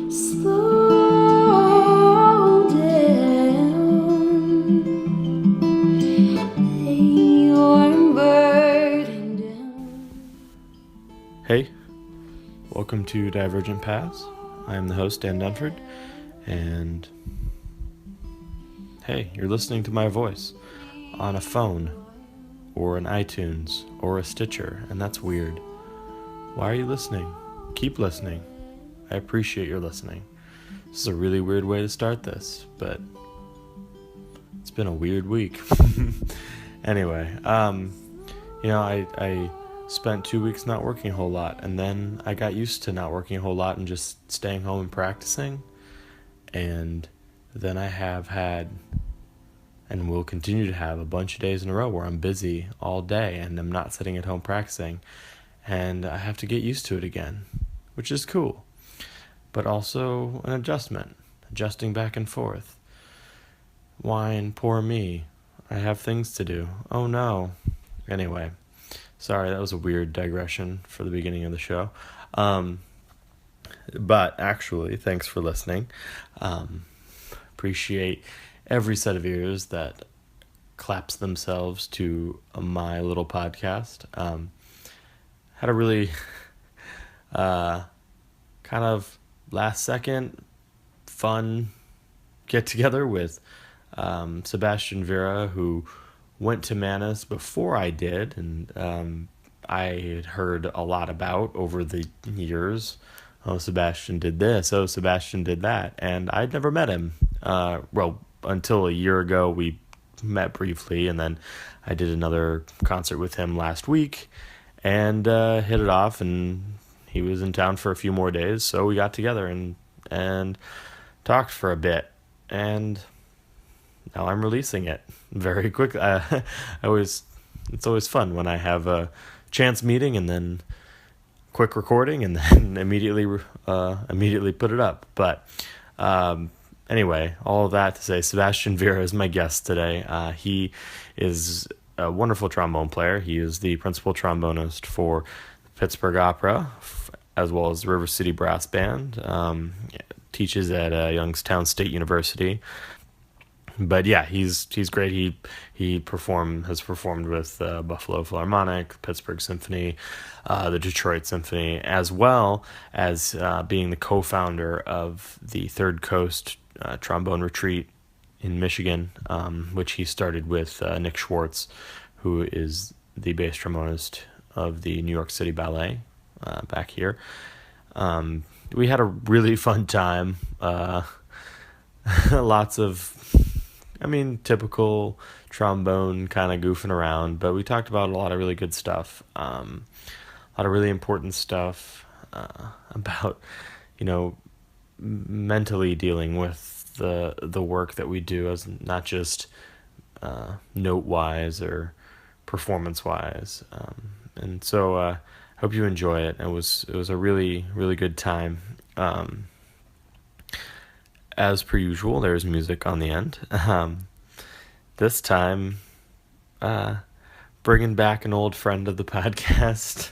Slow down, lay your burden down. Hey, welcome to Divergent Paths. I am the host, Dan Dunford, and hey, you're listening to my voice on a phone, or an iTunes, or a Stitcher, and that's weird. Why are you listening? Keep listening. I appreciate your listening. This is a really weird way to start this, but it's been a weird week. Anyway, I spent 2 weeks not working a whole lot, and then I got used to not working a whole lot and just staying home and practicing. And then I have had, and will continue to have, a bunch of days in a row where I'm busy all day and I'm not sitting at home practicing. And I have to get used to it again, which is cool. But also an adjusting back and forth. Whine, poor me. I have things to do. Oh no. Anyway, sorry, that was a weird digression for the beginning of the show. But actually, thanks for listening. Appreciate every set of ears that claps themselves to my little podcast. Had a really kind of last second fun get together with Sebastian Vera, who went to Manus before I did, and I had heard a lot about over the years. Oh, Sebastian did this. Oh, Sebastian did that. And I'd never met him. Until a year ago, we met briefly, and then I did another concert with him last week and hit it off, and he was in town for a few more days, so we got together and talked for a bit, and now I'm releasing it very quickly. It's always fun when I have a chance meeting and then quick recording and then immediately put it up. But anyway, all of that to say, Sebastian Vera is my guest today. He is a wonderful trombone player. He is the principal trombonist for Pittsburgh Opera, as well as the River City Brass Band. Teaches at Youngstown State University. But yeah, he's great. He has performed with Buffalo Philharmonic, Pittsburgh Symphony, the Detroit Symphony, as well as being the co-founder of the Third Coast Trombone Retreat in Michigan, which he started with Nick Schwartz, who is the bass trombonist of the New York City Ballet back here. We had a really fun time. Lots of, typical trombone kind of goofing around, but we talked about a lot of really good stuff, a lot of really important stuff about, mentally dealing with the work that we do, as not just note-wise or performance-wise. And so I hope you enjoy it. It was a really, really good time. As per usual, there's music on the end. This time, bringing back an old friend of the podcast.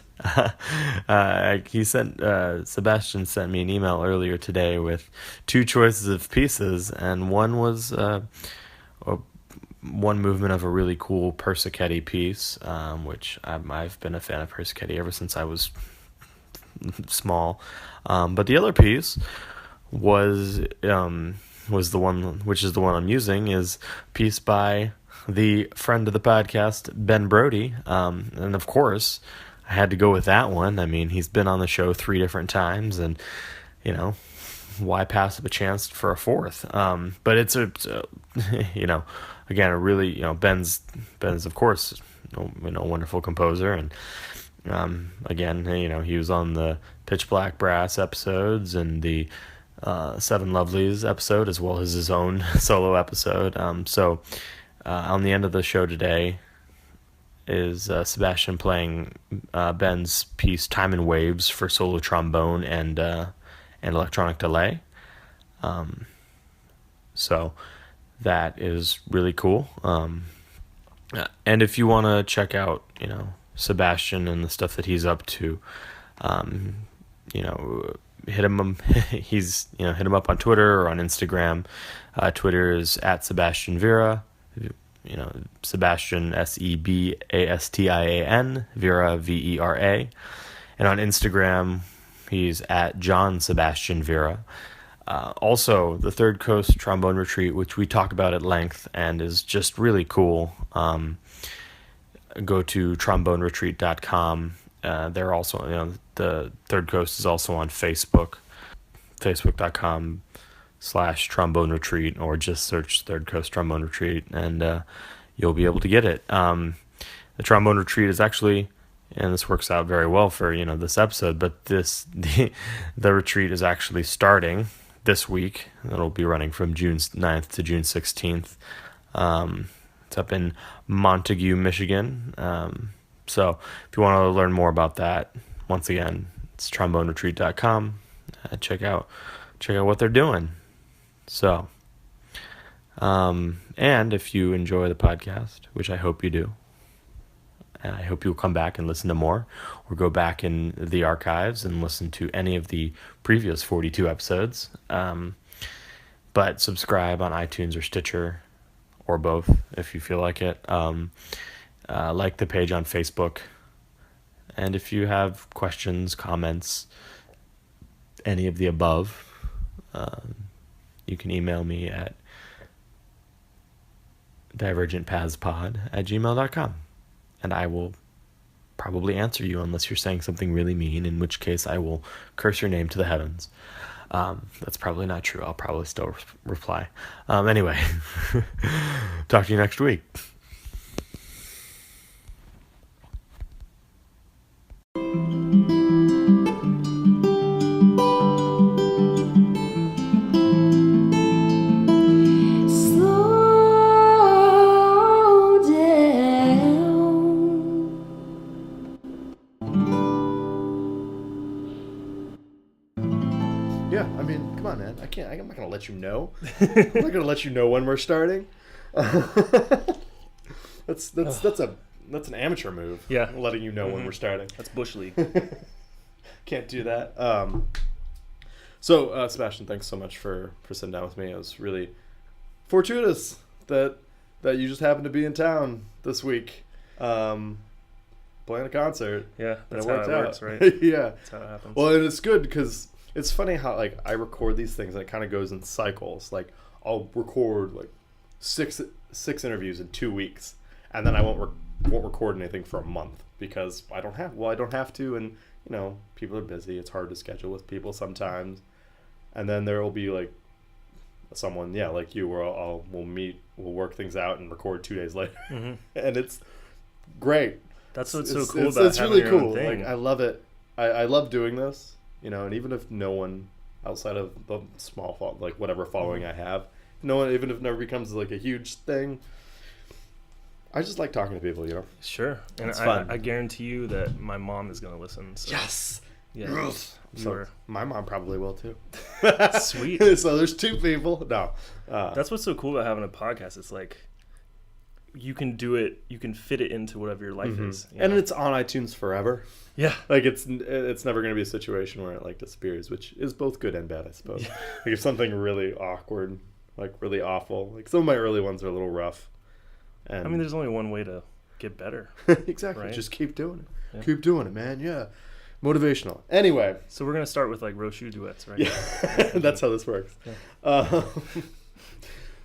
Sebastian sent me an email earlier today with two choices of pieces, and one was one movement of a really cool Persichetti piece, which I've been a fan of Persichetti ever since I was small. But the other piece was the one, which is the one I'm using, is a piece by the friend of the podcast, Ben Brody. And of course, I had to go with that one. He's been on the show 3 different times, and, why pass up a chance for a fourth? But it's again, a really, Ben's of course, wonderful composer. And, again, he was on the Pitch Black Brass episodes and the Seven Lovelies episode, as well as his own solo episode. So on the end of the show today is Sebastian playing Ben's piece Time and Waves for solo trombone and electronic delay. So that is really cool. And if you want to check out, Sebastian and the stuff that he's up to, hit him. He's hit him up on Twitter or on Instagram. Twitter is at Sebastian Vera. Sebastian Sebastian Vera Vera, and on Instagram he's at John Sebastian Vera. Also, the Third Coast Trombone Retreat, which we talk about at length and is just really cool. Go to tromboneretreat.com. They're also, the Third Coast is also on Facebook, facebook.com/trombone retreat, or just search Third Coast Trombone Retreat, and you'll be able to get it. The Trombone Retreat is actually, and this works out very well for this episode, but the retreat is actually starting this week. It'll be running from June 9th to June 16th. It's up in Montague, Michigan. So if you want to learn more about that, once again, it's tromboneretreat.com. Check out what they're doing. So, and if you enjoy the podcast, which I hope you do, I hope you'll come back and listen to more, or go back in the archives and listen to any of the previous 42 episodes. But subscribe on iTunes or Stitcher, or both if you feel like it. Like the page on Facebook. And if you have questions, comments, any of the above, you can email me at divergentpathspod@gmail.com. And I will probably answer you unless you're saying something really mean, in which case I will curse your name to the heavens. That's probably not true. I'll probably still reply. Anyway, talk to you next week. Slow down. Yeah, I mean, come on, man. I'm not gonna let you know. I'm not gonna let you know when we're starting. That's an amateur move. Yeah. Letting you know when we're starting. That's Bush League. Can't do that. So Sebastian, thanks so much for sitting down with me. It was really fortuitous that you just happened to be in town this week, playing a concert. Yeah, that's And how it works, right? Yeah. That's how it happens. Well, and it's good because it's funny how I record these things and it kind of goes in cycles. Like I'll record six interviews in 2 weeks, and then I won't record anything for a month because I don't have to, and people are busy. It's hard to schedule with people sometimes, and then there will be someone like you where we'll meet, we'll work things out and record 2 days later, and it's great. That's what's It's so cool about it's having really your cool. own thing. I love it. I love doing this, and even if no one outside of the small whatever following I have, no one, even if it never becomes a huge thing, I just like talking to people, Sure. And It's fun. I guarantee you that my mom is going to listen. So. Yes. Yeah. Yes. So My mom probably will too. Sweet. So there's two people. No. That's what's so cool about having a podcast. It's like you can do it, you can fit it into whatever your life is. And it's on iTunes forever. Yeah. It's never going to be a situation where it disappears, which is both good and bad, I suppose. Yeah. If something really awkward, really awful, some of my early ones are a little rough. And I mean, there's only one way to get better. exactly. Right? Just keep doing it. Yeah. Keep doing it, man. Yeah. Motivational. Anyway. So we're going to start with Roshu duets, right? Yeah. That's how this works. Yeah.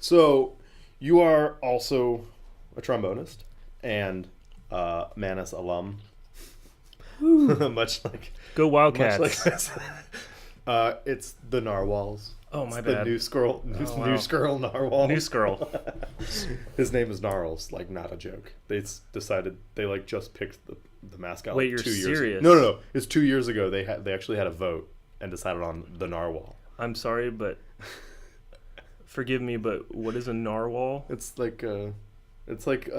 So you are also a trombonist and Manus alum. much like Go Wildcats. Much like this. It's the narwhals. Oh, my It's bad. The new squirrel narwhal. New Skrull. His name is Gnarls, not a joke. They decided they just picked the mascot. Wait, you're 2 years serious? ago. No. It's 2 years ago. They actually had a vote and decided on the narwhal. I'm sorry, but forgive me, but what is a narwhal? It's like a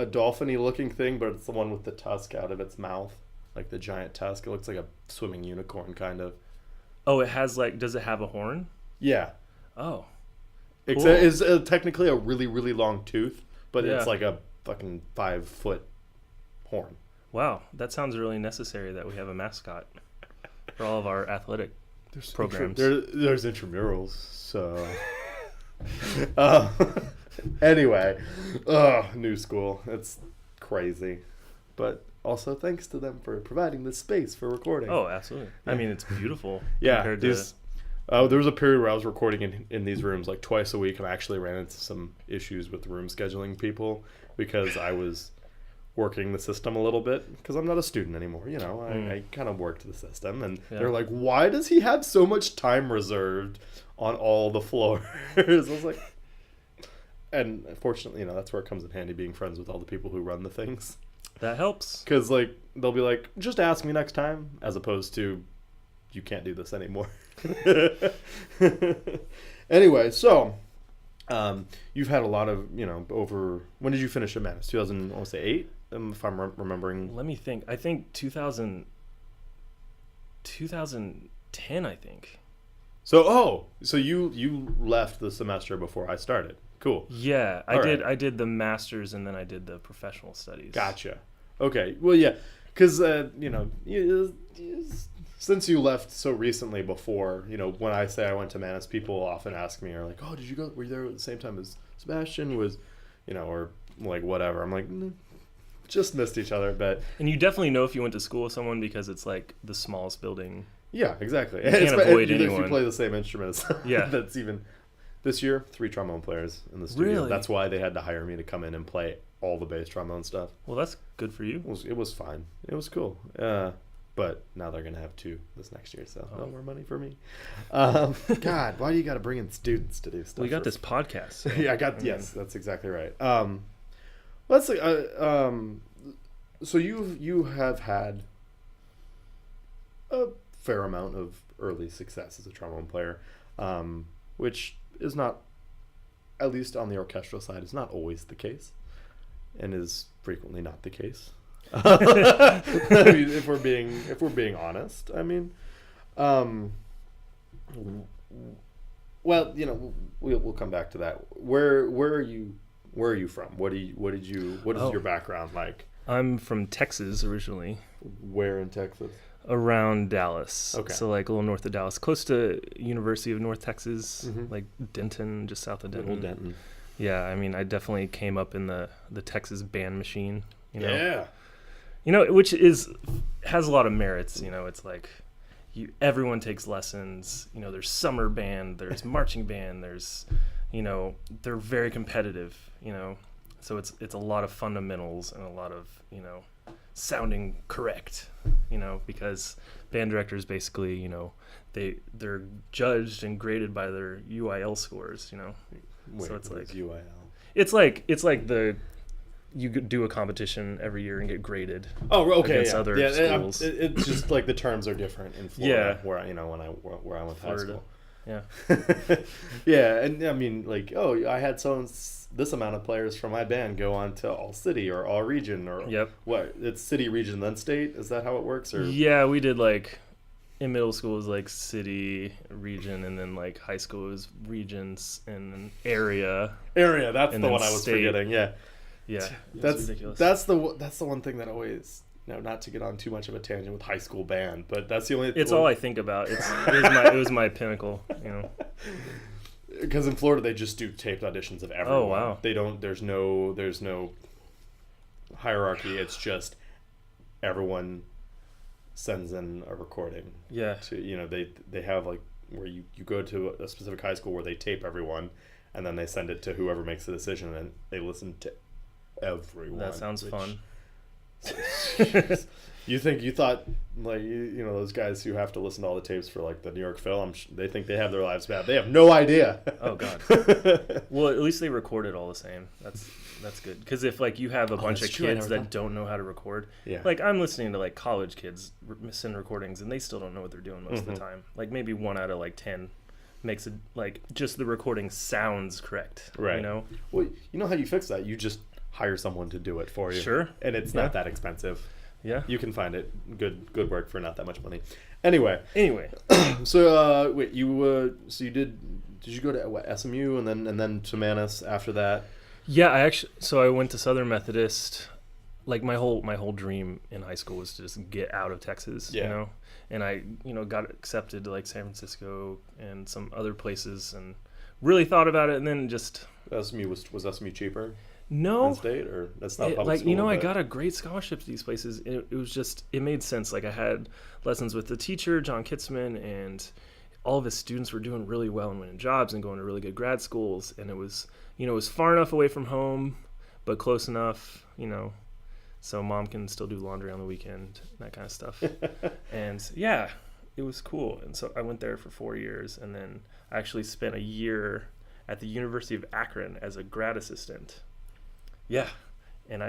dolphin-y looking thing, but it's the one with the tusk out of its mouth, the giant tusk. It looks like a swimming unicorn, kind of. Oh, it has does it have a horn? Yeah. Oh. It's technically a really, really long tooth, but Yeah. it's like a fucking 5-foot horn. Wow, that sounds really necessary that we have a mascot for all of our athletic programs. There's intramurals, so. uh, anyway, new school. It's crazy, but also thanks to them for providing this space for recording. Oh, absolutely. I mean, it's beautiful. Yeah, compared there was a period where I was recording in these rooms like twice a week, and I actually ran into some issues with room scheduling people because I was working the system a little bit because I'm not a student anymore. You know, I kind of worked the system, and they're like, "Why does he have so much time reserved on all the floors?" I was like, and fortunately, you know, that's where it comes in handy being friends with all the people who run the things. That helps. Because like they'll be like, "Just ask me next time," as opposed to, "You can't do this anymore." Anyway, so you've had a lot of, you know, over. When did you finish at Manus? 2008, if I'm remembering. Let me think. I think 2010, I think. So you left the semester before I started. Cool. Yeah, All right. I did the master's and then I did the professional studies. Gotcha. Okay. Well, yeah, because you know, since you left so recently before, you know, when I say I went to Manus, people often ask me, are like, "Oh, did you go? Were you there at the same time as Sebastian? Was, you know, or like whatever?" I'm like, just missed each other, but And you definitely know if you went to school with someone because it's like the smallest building. yeah, exactly. You can't avoid if anyone. you play the same instruments. Yeah. That's even this year 3 trombone players in the studio. Really? That's why they had to hire me to come in and play all the bass trombone stuff. Well, that's good for you. It was fine. It was cool. But now they're gonna have 2 this next year, so no more money for me. God, why do you got to bring in students to do stuff? We got this podcast. So, Yeah, yes, that's exactly right. Let's see. So you have had a fair amount of early success as a trombone player, which is not, at least on the orchestral side, is not always the case, and is frequently not the case. I mean, if we're being honest, I mean, well, you know, we'll come back to that. Where are you from? What is your background like? I'm from Texas originally. Where in Texas? Around Dallas. Okay. So like a little north of Dallas, close to University of North Texas, like Denton, just south of Denton. Little Denton. Yeah, I mean, I definitely came up in the Texas band machine. You know? Yeah. You know, which has a lot of merits. You know, it's like everyone takes lessons. You know, there's summer band, there's marching band, there's, you know, they're very competitive. You know, so it's a lot of fundamentals and a lot of, you know, sounding correct. You know, because band directors basically, you know, they're judged and graded by their UIL scores. You know, Wait, so it's like UIL. It's like you do a competition every year and get graded. Oh, okay. Against other schools. It's just like the terms are different in Florida, where I went to high Florida. school. Yeah. Yeah, and I mean, like, I had this amount of players from my band go on to all city or all region or what? It's city, region, then state. Is that how it works? Or Yeah, we did like in middle school it was like city, region, and then like high school was regions and then area. That's and the then one I was state. forgetting. Yeah. Yeah, That's ridiculous. That's the one thing that always, you know, not to get on too much of a tangent with high school band, but that's the only. It's all I think about. It was my pinnacle. You know. Because in Florida they just do taped auditions of everyone. Oh wow. They don't. There's no hierarchy. It's just everyone sends in a recording. Yeah. To, you know, they have like where you go to a specific high school where they tape everyone, and then they send it to whoever makes the decision, and they listen to everyone. That sounds fun. You thought like you know those guys who have to listen to all the tapes for like the New York Phil, they think they have their lives bad. They have no idea. Oh god. Well, at least they record it all the same. That's good. Because if like you have a bunch of kids that don't know how to record, like I'm listening to like college kids send recordings and they still don't know what they're doing most of the time. Like maybe 1 out of like 10 makes it like just the recording sounds correct. Right. You know. Well, you know how you fix that? You just hire someone to do it for you. Sure. And it's not that expensive. Yeah. You can find it. Good work for not that much money. Anyway. So wait, you did you go to what, SMU and then to Manus after that? Yeah, I went to Southern Methodist. like my whole dream in high school was to just get out of Texas, Yeah. you know, and I, you know, got accepted to like San Francisco and some other places and really thought about it, and then just SMU was SMU cheaper no, in state, or that's not public like, school? you know, I but- got a great scholarship to these places. It was just, it made sense. Like I had lessons with the teacher, John Kitzman, and all of his students were doing really well and winning jobs and going to really good grad schools. And it was, you know, it was far enough away from home, but close enough, you know, so mom can still do laundry on the weekend, that kind of stuff. And yeah, it was cool. And so I went there for 4 years, and then I actually spent a year at the University of Akron as a grad assistant. Yeah. And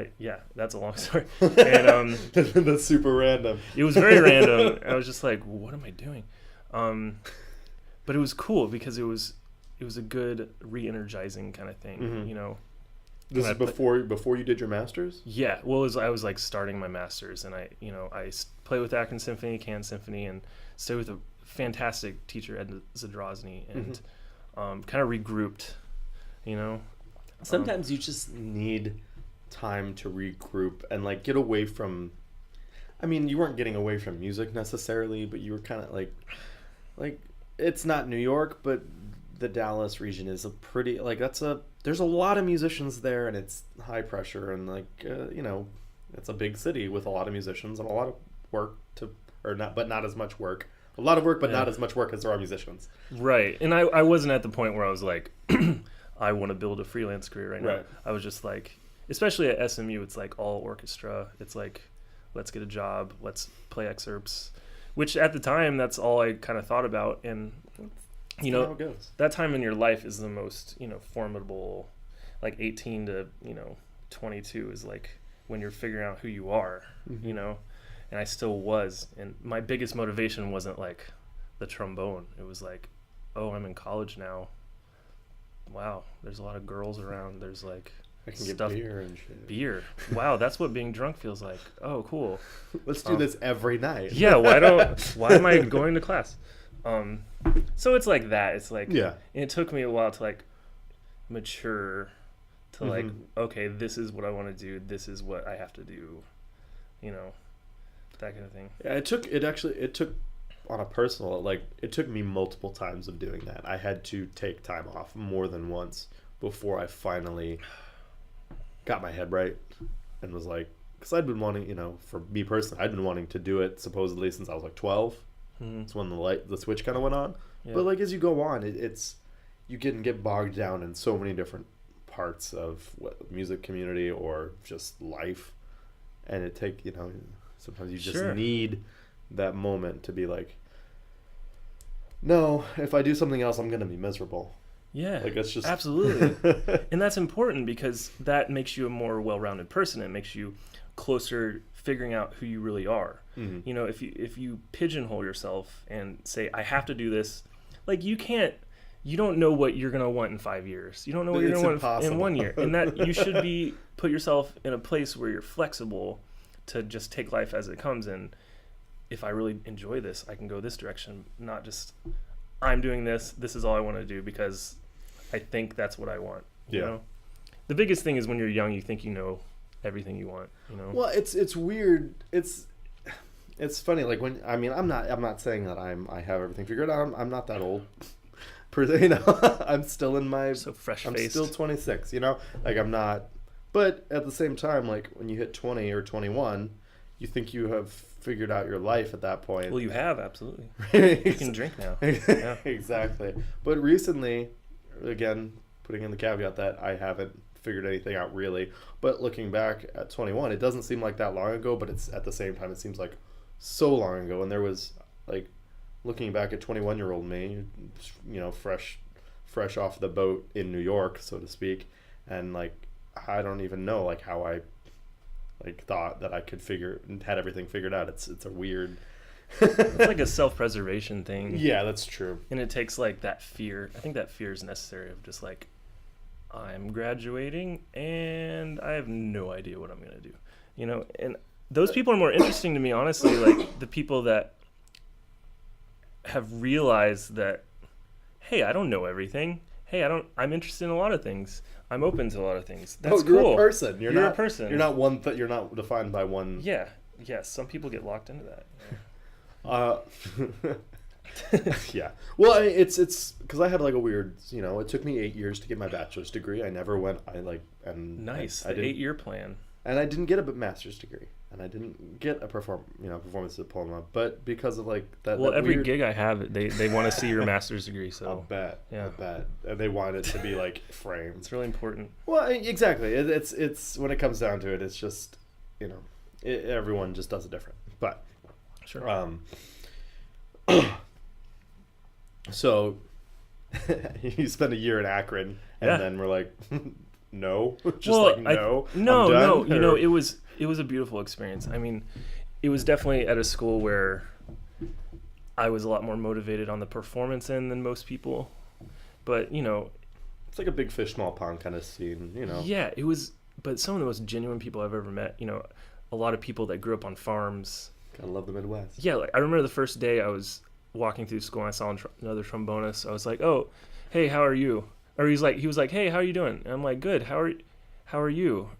that's a long story. And That's super random. it was very random. I was just like, what am I doing? But it was cool because it was a good re-energizing kind of thing, Mhm. you know. This is I pla- before you did your master's? Yeah, well, I was like starting my master's, and I play with Akron Symphony, Cannes Symphony, and stayed with a fantastic teacher, Ed Zadrozny, and kind of regrouped, you know. Sometimes you just need time to regroup and like get away from. I mean, you weren't getting away from music necessarily, but you were kind of like it's not New York, but the Dallas region is a pretty there's a lot of musicians there, and it's high pressure, and you know, it's a big city with a lot of musicians and a lot of work but not as much work. A lot of work, but not as much work as there are musicians. Right, and I wasn't at the point where I was like, I want to build a freelance career right now. Right. I was just like, especially at SMU, it's like all orchestra. It's like, let's get a job, let's play excerpts, which at the time, that's all I kind of thought about. And, you How know, it goes. that time in your life is the most, you know, formidable, like 18 to, you know, 22 is like when you're figuring out who you are, you know, and I still was. And my biggest motivation wasn't like the trombone. It was like, oh, I'm in college now. Wow, there's a lot of girls around. There's like I can get stuff. beer and shit. Beer. Wow, that's what being drunk feels like. Oh, cool. Let's do this every night. Yeah, why am I going to class? So it's like that. It's like, Yeah. and it took me a while to like mature to like, okay, this is what I want to do. This is what I have to do. You know, that kind of thing. Yeah, it took on a personal, it took me multiple times of doing that. I had to take time off more than once before I finally got my head right and was like, because I'd been wanting, you know, for me personally, I'd been wanting to do it supposedly since I was like 12. It's when the switch kind of went on. Yeah. But like as you go on, it's you can get bogged down in so many different parts of what music community or just life, and you know, sometimes you just Sure. need that moment to be like, no, if I do something else, I'm gonna be miserable. Yeah, Like that's just absolutely. And that's important because that makes you a more well-rounded person. It makes you closer figuring out who you really are. Mhm. You know, if you pigeonhole yourself and say, I have to do this, like you don't know what you're going to want in 5 years. You don't know what you're It's going to want in impossible. 1 year. And that you should put yourself in a place where you're flexible to just take life as it comes. And if I really enjoy this, I can go this direction, not just I'm doing this. This is all I want to do because I think that's what I want. You Yeah. know, the biggest thing is when you're young, you think you know everything you want. You know. Well, it's weird. It's funny. Like when I'm not saying that I have everything figured out. I'm not that old. You know, I'm still in my So fresh I'm faced. still 26. You know, like I'm not. But at the same time, like when you hit 20 or 21, you think you have figured out your life at that point. Well, you have absolutely. You you can drink now. Yeah. Exactly. But recently, again, putting in the caveat that I haven't figured anything out really, but looking back at 21, it doesn't seem like that long ago, but it's at the same time, it seems like so long ago. And there was like, looking back at 21-year-old me, you know, fresh off the boat in New York, so to speak. And like, I don't even know like how I like thought that I could had everything figured out. It's a weird. It's like a self-preservation thing. Yeah, that's true. And it takes like that fear. I think that fear is necessary of just like, I'm graduating and I have no idea what I'm going to do. You know, and those people are more interesting to me, honestly, like the people that have realized that, hey, I don't know everything. hey, I'm interested in a lot of things. I'm open to a lot of things. That's you're cool. a person. You're not a person. You're not one. You're not defined by one. Yeah. Yes. Some people get locked into that. Yeah. Well, it's because I had like a weird. It took me 8 years to get my bachelor's degree. I never went. Nice. I The 8-year plan. And I didn't get a master's degree, and I didn't get a performance diploma, but because of like that. Well, that every weird, gig I have, they want to see your master's degree. So I'll bet. Yeah. I bet. And they want it to be like framed. It's really important. Well, exactly. It's when it comes down to it, it's just everyone just does it different. But Sure. So you spend a year in Akron, and Yeah. then we're like, no, just Well, like no, no, I'm done, no. You know, or- it was a beautiful experience. I mean, it was definitely at a school where I was a lot more motivated on the performance end than most people. But it's like a big fish, small pond kind of scene. Yeah, it was. But some of the most genuine people I've ever met. A lot of people that grew up on farms. Gotta love the Midwest. Yeah, like I remember the first day I was walking through school and I saw another trombonist. I was like, "Oh, hey, how are you?" Or he was like, "Hey, how are you doing?" And I'm like, "Good. How are you?"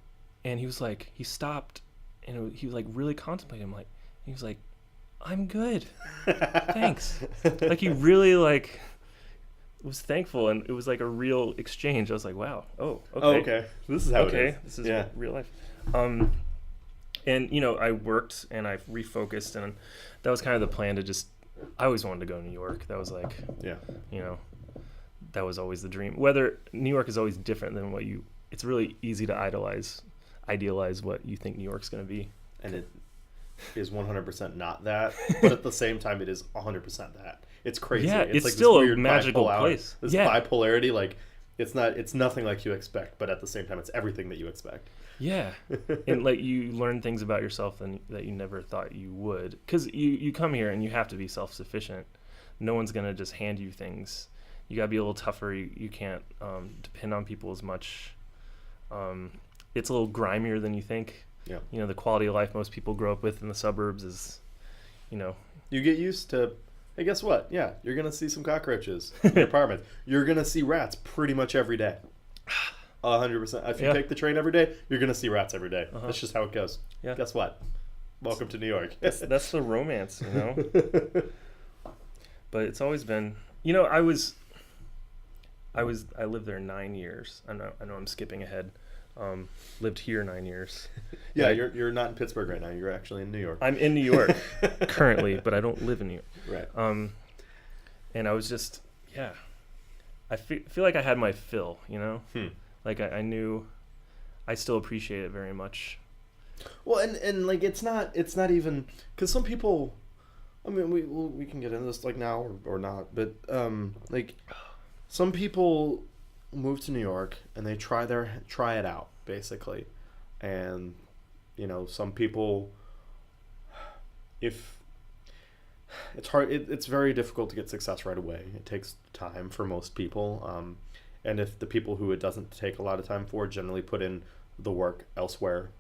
And he was like, he stopped, and he was like really contemplating. He was like, "I'm good, thanks." Like he really like was thankful, and it was like a real exchange. I was like, "Wow, oh, okay, Oh, okay. This is how it is. this is Yeah. real life." And I worked and I refocused, and that was kind of the plan to I always wanted to go to New York. That was like, Yeah. that was always the dream. Whether New York is always different than it's really easy to idealize what you think New York's going to be. And it is 100% not that, but at the same time, it is 100% that. It's crazy. Yeah, it's like still this a weird magical place. This Yeah. bipolarity, like it's nothing like you expect, but at the same time, it's everything that you expect. Yeah. And like you learn things about yourself that you never thought you would. Because you come here and you have to be self-sufficient. No one's going to just hand you things. You got to be a little tougher. You can't depend on people as much. It's a little grimier than you think. Yeah. The quality of life most people grow up with in the suburbs is, You get used to. Hey, guess what? Yeah, you're gonna see some cockroaches in your apartment. You're gonna see rats pretty much every day. 100%. If you take the train every day, you're gonna see rats every day. That's just how it goes. Yeah. Guess what? Welcome to New York. That's the romance, But it's always been, I lived there 9 years. I know I'm skipping ahead. Lived here 9 years. Yeah, you're not in Pittsburgh right now. You're actually in New York. I'm in New York currently, but I don't live in New York. Right. And I was just, I feel like I had my fill, Like I knew, I still appreciate it very much. Well, and like it's not even because some people, I mean, we can get into this like now or not, but like some people move to New York and they try it out basically, and some people, if it's hard, it's very difficult to get success right away. It takes time for most people, and if the people who it doesn't take a lot of time for generally put in the work elsewhere,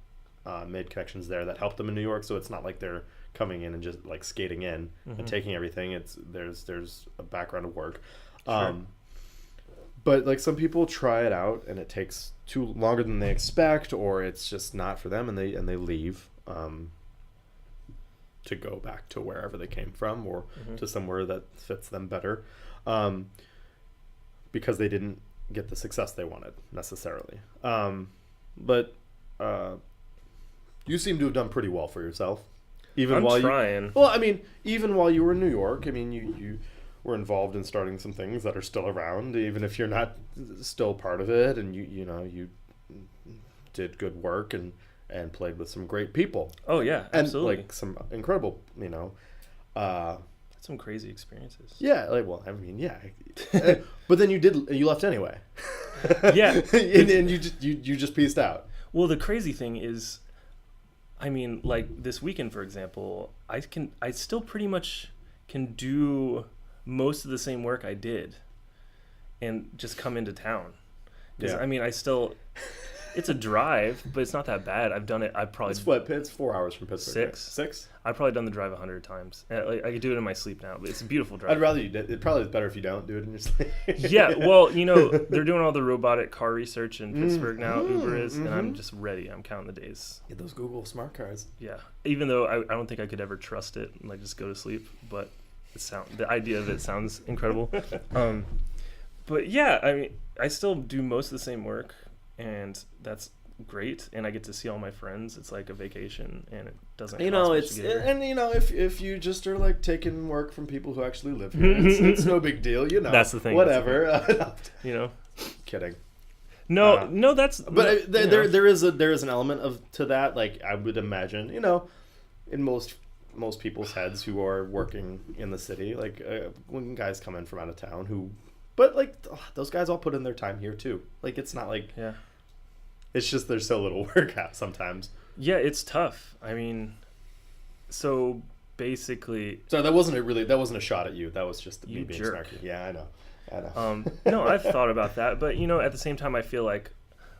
made connections there that help them in New York, so it's not like they're coming in and just like skating in and taking everything. There's a background of work. Sure. But like some people try it out and it takes longer than they expect, or it's just not for them, and they leave to go back to wherever they came from, or to somewhere that fits them better, because they didn't get the success they wanted necessarily. But you seem to have done pretty well for yourself, even I'm while trying. Well, I mean, even while you were in New York, I mean, you were involved in starting some things that are still around, even if you're not still part of it, and you did good work and played with some great people. Oh yeah, absolutely. And like some incredible, some crazy experiences. yeah, like, well, I mean, yeah, but then you left anyway. Yeah. and you just pieced out. Well, the crazy thing is, I mean, like this weekend, for example, I still pretty much can do most of the same work I did and just come into town. Because, Yeah. I mean, I still, It's a drive, but it's not that bad. I've done it. I've probably It's 4 hours from Pittsburgh. Right? 6. I've probably done the drive 100 times. I could do it in my sleep now, but it's a beautiful drive. I'd rather you did. It probably is better if you don't do it in your sleep. Yeah, well, they're doing all the robotic car research in Pittsburgh now. Uber is, and I'm just ready. I'm counting the days. Get those Google smart cars. Yeah, even though I don't think I could ever trust it and just go to sleep, but the idea of it sounds incredible. But yeah, I mean, I still do most of the same work, and that's great, and I get to see all my friends. It's like a vacation, and it doesn't cost much to get here. And if you just are taking work from people who actually live here, it's no big deal, That's the thing. Whatever. Kidding. No, that's. But there is an element to that. Like, I would imagine, in most people's heads who are working in the city, when guys come in from out of town but those guys all put in their time here too. It's not like. Yeah. It's just there's so little work out sometimes. Yeah, it's tough. I mean, so basically. So that wasn't a shot at you. That was just me being jerk. snarky. Yeah, I know. No, I've thought about that, but at the same time, I feel like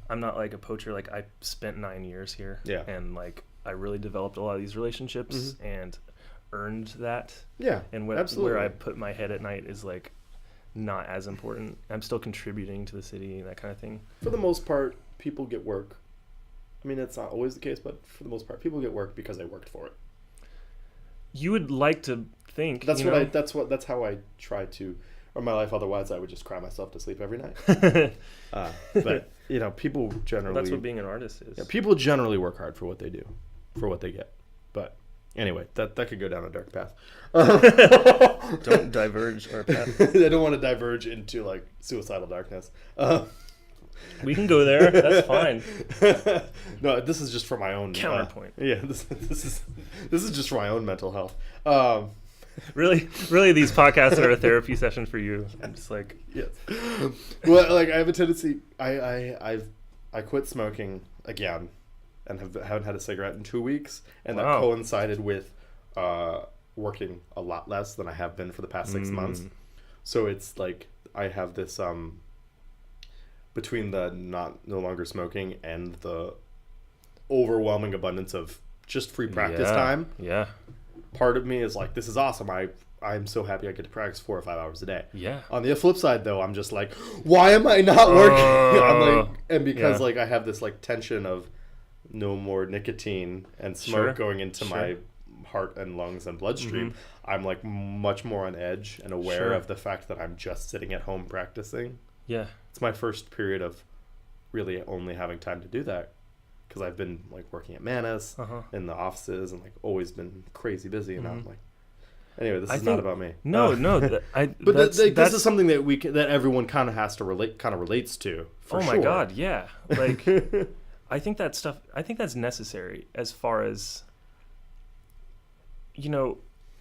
I'm not like a poacher. I spent 9 years here. Yeah. And I really developed a lot of these relationships and earned that. Yeah. And absolutely. Where I put my head at night is not as important. I'm still contributing to the city, that kind of thing. For the most part, people get work. I mean, it's not always the case, but for the most part, people get work because they worked for it. You would like to think. That's how I try to run my life. Otherwise, I would just cry myself to sleep every night. But people generally. That's what being an artist is. Yeah, people generally work hard for what they do, for what they get. But anyway, that could go down a dark path. Don't diverge our path. I don't want to diverge into suicidal darkness. We can go there. That's fine. No, this is just for my own counterpoint. Yeah, this is just for my own mental health. Really, these podcasts are a therapy session for you. I'm just yes. Well, I have a tendency. I quit smoking again, and haven't had a cigarette in 2 weeks, and that coincided with working a lot less than I have been for the past 6 months. So it's I have this between the no longer smoking and the overwhelming abundance of just free practice time. Yeah. Part of me is this is awesome. I'm so happy I get to practice 4 or 5 hours a day. Yeah. On the flip side, though, I'm just why am I not working? And because I have this tension of no more nicotine and smoke going into my heart and lungs and bloodstream, I'm much more on edge and aware of the fact that I'm just sitting at home practicing. Yeah. It's my first period of really only having time to do that because I've been working at Manus in the offices and always been crazy busy, and I'm anyway, this is not about me. No. But this is something that everyone kind of has to relates to. For my sure. God, yeah. I think that stuff. I think that's necessary as far as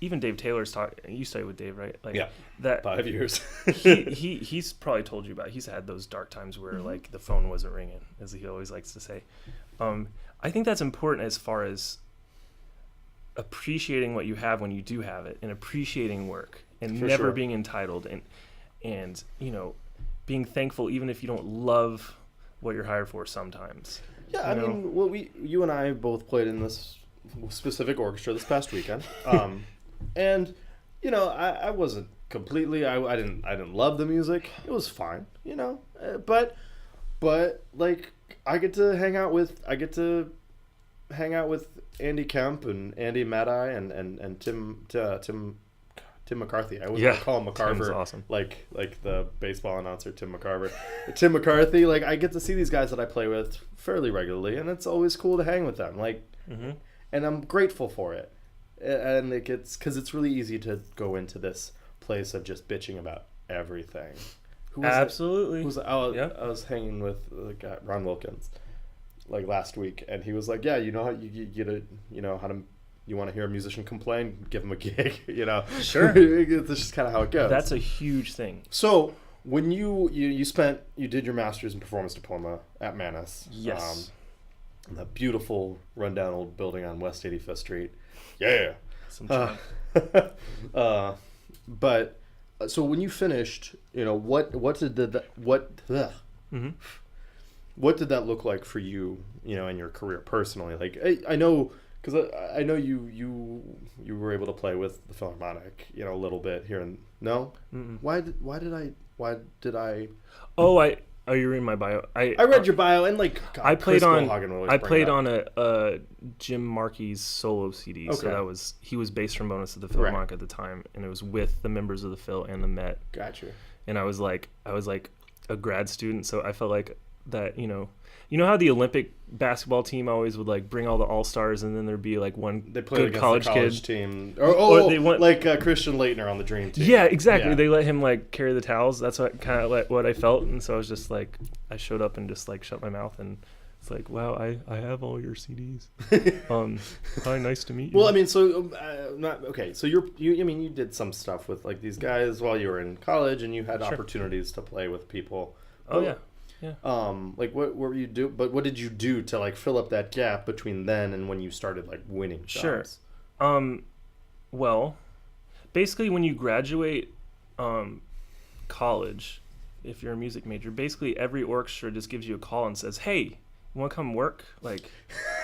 even Dave Taylor's talk. You studied with Dave, right? Yeah. That 5 years. he's probably told you about. He's had those dark times where the phone wasn't ringing, as he always likes to say. I think that's important as far as appreciating what you have when you do have it, and appreciating work, and never being entitled, and being thankful even if you don't love what you're hired for sometimes. Yeah, I mean, you and I both played in this specific orchestra this past weekend, and I wasn't completely. I didn't love the music. It was fine, but I get to hang out with Andy Kemp and Andy Madai and Tim McCarthy. I wouldn't call him McCarver. Tim's awesome. Like the baseball announcer Tim McCarver. Tim McCarthy. I get to see these guys that I play with fairly regularly, and it's always cool to hang with them. And I'm grateful for it. And it's because it's really easy to go into this place of just bitching about everything. Absolutely. I was hanging with the guy, Ron Wilkins, last week, and he was like, "Yeah, how you get it, how to." You want to hear a musician complain? Give him a gig, Sure. It's just kind of how it goes. That's a huge thing. So when you did your master's in performance diploma at Manus. Yes. In that beautiful rundown old building on West 85th Street. Yeah. But so when you finished, what what did that look like for you, in your career personally? Like, I know, because I know you were able to play with the Philharmonic, a little bit here and no. Mm-mm. Why did I? Oh, you reading my bio? I read your bio and like God, I played Chris on Goldhagen would always I bring played it up. on a Jim Markey's solo CD. Okay. So he was bass trombonist at the Philharmonic Right. at the time, and it was with the members of the Phil and the Met. Gotcha. And I was like a grad student, so I felt like that, you know how the Olympic basketball team always would like bring all the all-stars, and then there'd be like one They played good against college the college kid. team, Or they went- like Christian Leitner on the Dream Team. Yeah, exactly. Yeah. They let him like carry the towels. That's what I felt, and so I was just like, I showed up and just like shut my mouth, and it's like, wow, I have all your CDs. Hi, nice to meet you. Well, I mean, so not okay. So you did some stuff with like these guys while you were in college, and you had Sure. opportunities to play with people. Oh yeah. Like what were you do? But what did you do to like fill up that gap between then and when you started like winning jobs? Sure. Well, basically when you graduate college, if you're a music major, basically every orchestra just gives you a call and says, "Hey, you want to come work?" Like,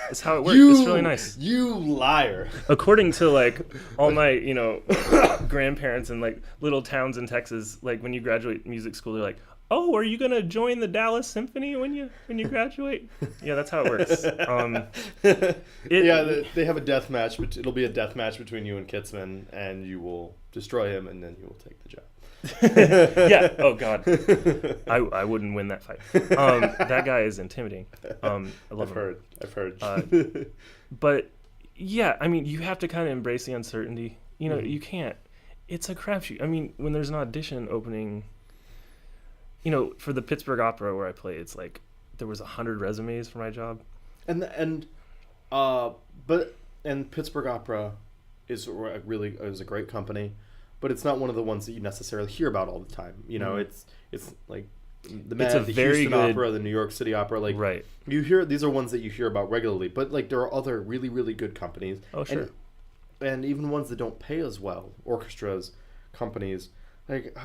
that's how it works. It's really nice. You liar. According to like all my grandparents in like little towns in Texas, like when you graduate music school, they're like, "Oh, are you gonna join the Dallas Symphony when you graduate?" Yeah, that's how it works. They have a death match, but it'll be a death match between you and Kitzman, and you will destroy him, and then you will take the job. Yeah. Oh God. I wouldn't win that fight. That guy is intimidating. I love him. I've heard. But yeah, I mean, you have to kind of embrace the uncertainty. You can't. It's a crapshoot. I mean, when there's an audition opening, for the Pittsburgh Opera where I play, it's like there was 100 resumes for my job. And Pittsburgh Opera is a great company, but it's not one of the ones that you necessarily hear about all the time. It's like the Houston Opera, the New York City Opera, like right. You hear these are ones that you hear about regularly, but like there are other really really good companies. Oh sure. And even ones that don't pay as well, orchestras, companies like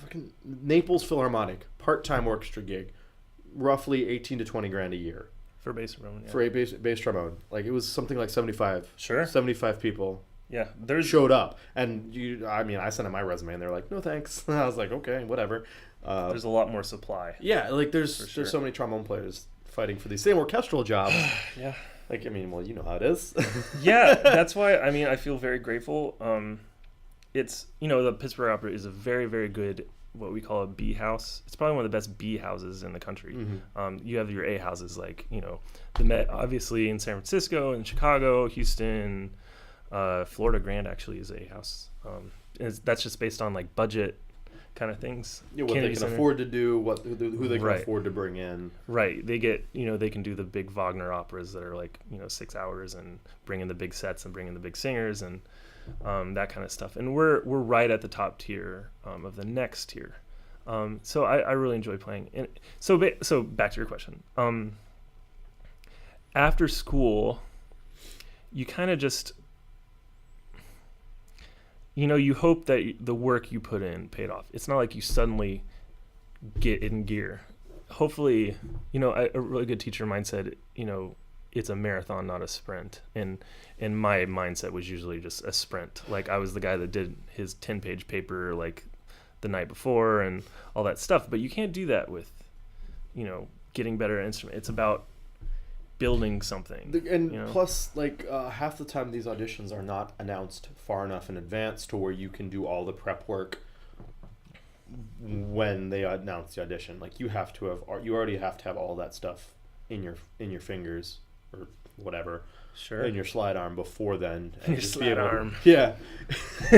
fucking Naples Philharmonic part-time orchestra gig, roughly 18 to 20 grand a year For bass trombone. Yeah. for a bass trombone. Like it was something like 75. Sure. 75 people. Yeah. Showed up, and I sent in my resume, and they're like, "No thanks." I was like, "Okay, whatever." There's a lot more supply. Yeah, like there's sure. so many trombone players fighting for these same orchestral jobs. Yeah. Like well, you know how it is. Yeah, that's why I feel very grateful. It's the Pittsburgh Opera is a very very good what we call a B house. It's probably one of the best B houses in the country. Mm-hmm. You have your A houses like the Met obviously in San Francisco and Chicago, Houston, Florida Grand actually is a house. That's just based on like budget kind of things. Yeah, what Kennedy they can Center. afford to do, who they can Right. afford to bring in. Right. They get, they can do the big Wagner operas that are like, 6 hours and bring in the big sets and bring in the big singers and that kind of stuff. And we're right at the top tier of the next tier. So I really enjoy playing. And so back to your question. After school, you kind of just, you hope that the work you put in paid off. It's not like you suddenly get in gear. Hopefully, a really good teacher of mine said, it's a marathon, not a sprint. And my mindset was usually just a sprint. Like I was the guy that did his 10-page paper like the night before and all that stuff. But you can't do that with, getting better at instrument. It's about building something. And plus, like half the time these auditions are not announced far enough in advance to where you can do all the prep work when they announce the audition. Like you already have to have all that stuff in your fingers or whatever. Sure. In your slide arm before then. And Your slide arm. Yeah. I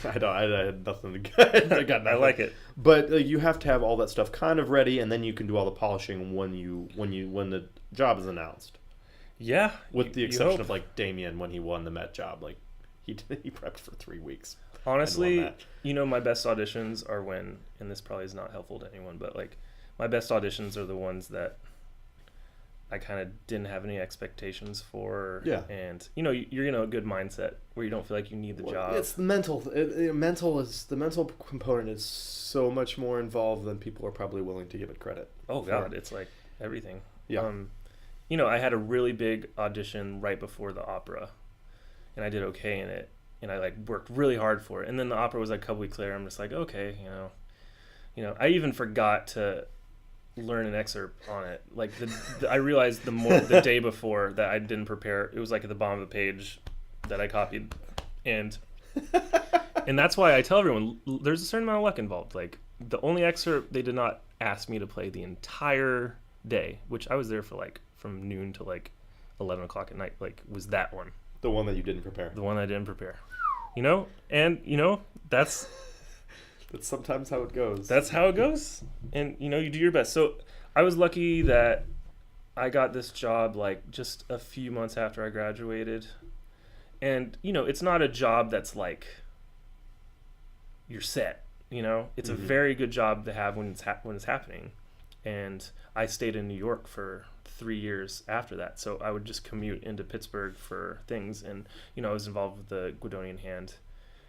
had nothing to I got nothing. I like it. But you have to have all that stuff kind of ready, and then you can do all the polishing when the job is announced. Yeah. With the exception of like Damien when he won the Met job, like he prepped for 3 weeks. Honestly, my best auditions are when, and this probably is not helpful to anyone, but like my best auditions are the ones that I kind of didn't have any expectations for. Yeah. And you're in a good mindset where you don't feel like you need the job. It's the mental. The mental component is so much more involved than people are probably willing to give it credit. Oh God, it's like everything. Yeah. You know, I had a really big audition right before the opera, and I did okay in it, and I like worked really hard for it. And then the opera was like a couple weeks later. I'm just like, okay, I even forgot to learn an excerpt on it. Like I realized the day before that I didn't prepare. It was like at the bottom of the page that I copied, and that's why I tell everyone there's a certain amount of luck involved. Like the only excerpt they did not ask me to play the entire day, which I was there for like from noon to like 11 o'clock at night, like was that one. The one that you didn't prepare. The one I didn't prepare. And that's That's sometimes how it goes. That's how it goes. And you do your best. So I was lucky that I got this job like just a few months after I graduated. And it's not a job that's like you're set, It's a very good job to have when it's happening. And I stayed in New York for 3 years after that. So I would just commute into Pittsburgh for things. And, I was involved with the Guidonian Hand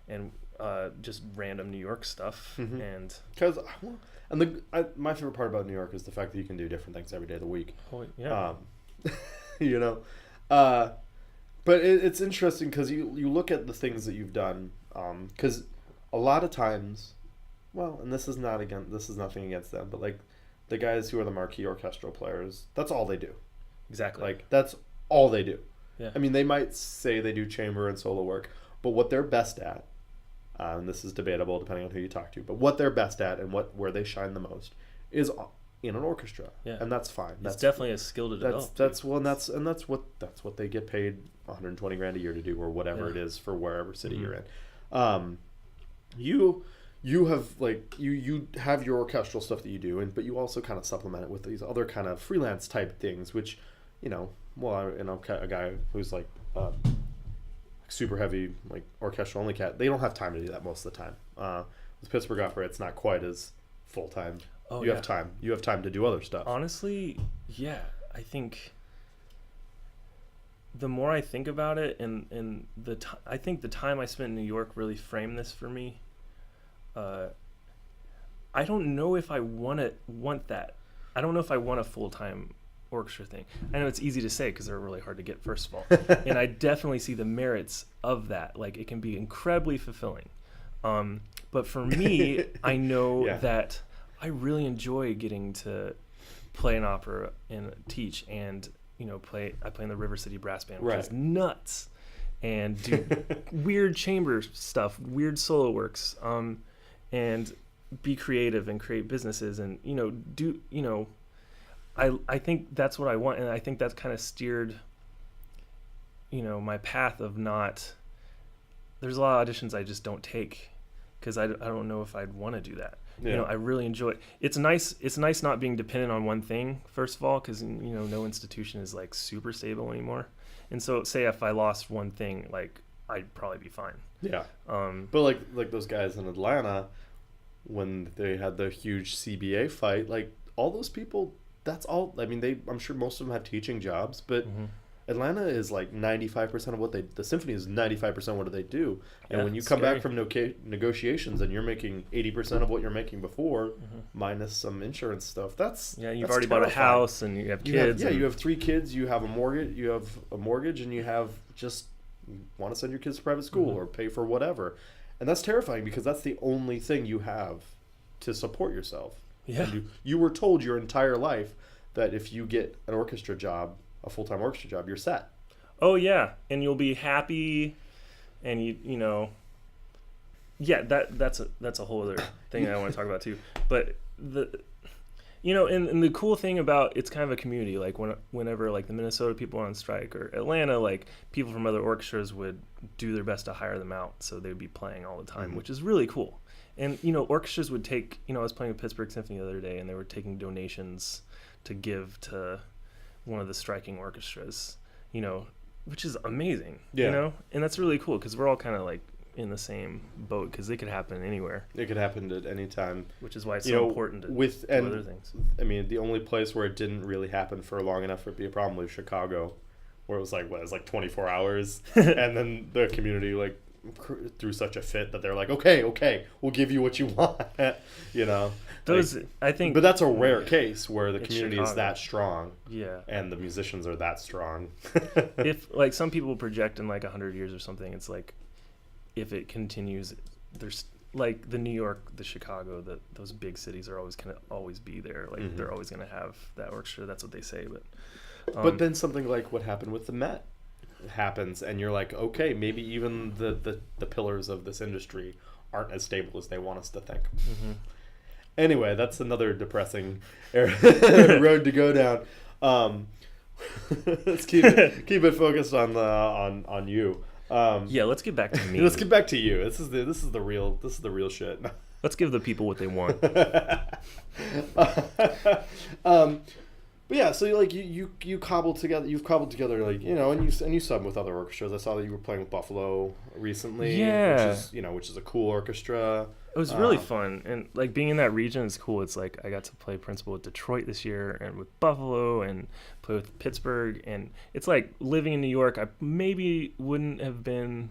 and just random New York stuff. And because my favorite part about New York is the fact that you can do different things every day of the week. Oh, yeah. But it's interesting because you look at the things that you've done, because a lot of times, well, and this is nothing against them, but like the guys who are the marquee orchestral players, that's all they do. Exactly. Like that's all they do. Yeah. I mean, they might say they do chamber and solo work, but what they're best at, and this is debatable depending on who you talk to, but what they're best at and where they shine the most is in an orchestra. Yeah. And that's fine. It's definitely a skill to develop. That's what they get paid $120,000 a year to do, or whatever it is for wherever city you're in. You have you have your orchestral stuff that you do, but you also kind of supplement it with these other kind of freelance type things, which I'm a guy who's like super heavy like orchestral only cat. They don't have time to do that most of the time. With Pittsburgh Opera, it's not quite as full time. Oh, you have time. You have time to do other stuff. Honestly, yeah. I think the more I think about it, and I think the time I spent in New York really framed this for me. I don't know if I want that. I don't know if I want a full-time orchestra thing. I know it's easy to say because they're really hard to get, first of all. And I definitely see the merits of that. Like, it can be incredibly fulfilling. But for me, I know that I really enjoy getting to play an opera and teach and, I play in the River City Brass Band, which is nuts, and do weird chamber stuff, weird solo works, and be creative and create businesses and, I think that's what I want. And I think that's kind of steered, my path of not, there's a lot of auditions I just don't take because I don't know if I'd want to do that. Yeah. I really enjoy it. It's nice not being dependent on one thing, first of all, because, no institution is like super stable anymore. And so say if I lost one thing, like I'd probably be fine. Yeah. But like those guys in Atlanta, when they had the huge CBA fight, like all those people, that's all. I mean, I'm sure most of them have teaching jobs, but Atlanta is like 95% of what the symphony is 95% of what they do. And when you come back from negotiations and you're making 80% of what you're making before, minus some insurance stuff, you've already bought a house and you have kids. You have 3 kids, you have a mortgage, and you have just want to send your kids to private school or pay for whatever. And that's terrifying because that's the only thing you have to support yourself. Yeah. And you were told your entire life that if you get an orchestra job, a full-time orchestra job, you're set. Oh yeah, and you'll be happy, and that's a whole other thing I want to talk about too. But and the cool thing about it's kind of a community. Like whenever like the Minnesota people are on strike or Atlanta, like people from other orchestras would do their best to hire them out, so they'd be playing all the time, which is really cool. And orchestras would take. I was playing with Pittsburgh Symphony the other day, and they were taking donations to give to one of the striking orchestras, which is amazing, and that's really cool because we're all kind of like in the same boat because it could happen anywhere. It could happen at any time, which is why it's so important to do other things. I mean, the only place where it didn't really happen for long enough for it to be a problem was Chicago, where it was like 24 hours, and then the community like through such a fit that they're like, okay, we'll give you what you want, you know. Those, like, I think, but that's a rare case where the it's community Chicago. is that strong, Yeah. and the musicians are that strong. If like some people project in like 100 years or something, it's like if it continues, there's like the New York, the Chicago, those big cities are always gonna always be there. Like they're always gonna have that orchestra. That's what they say. But then something like what happened with the Met happens, and you're like, okay, maybe even the pillars of this industry aren't as stable as they want us to think. Anyway, that's another depressing road to go down. Let's keep it focused on you. yeah, let's get back to me. Let's get back to you. This is the real shit. Let's give the people what they want. But yeah, so like you cobbled together like, you know, and you sub with other orchestras. I saw that you were playing with Buffalo recently, Yeah. which is a cool orchestra. It was really fun, and like being in that region is cool. It's like I got to play principal with Detroit this year, and with Buffalo, and play with Pittsburgh, and it's like living in New York. I maybe wouldn't have been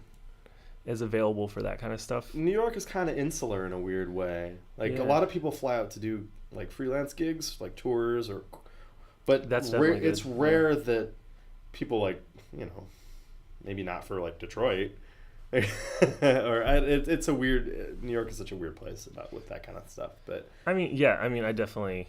as available for that kind of stuff. New York is kind of insular in a weird way. Like Yeah. a lot of people fly out to do like freelance gigs, like tours, but That's definitely good. it's rare that people like, you know, maybe not for like Detroit. It's a weird. New York is such a weird place with that kind of stuff. But I definitely.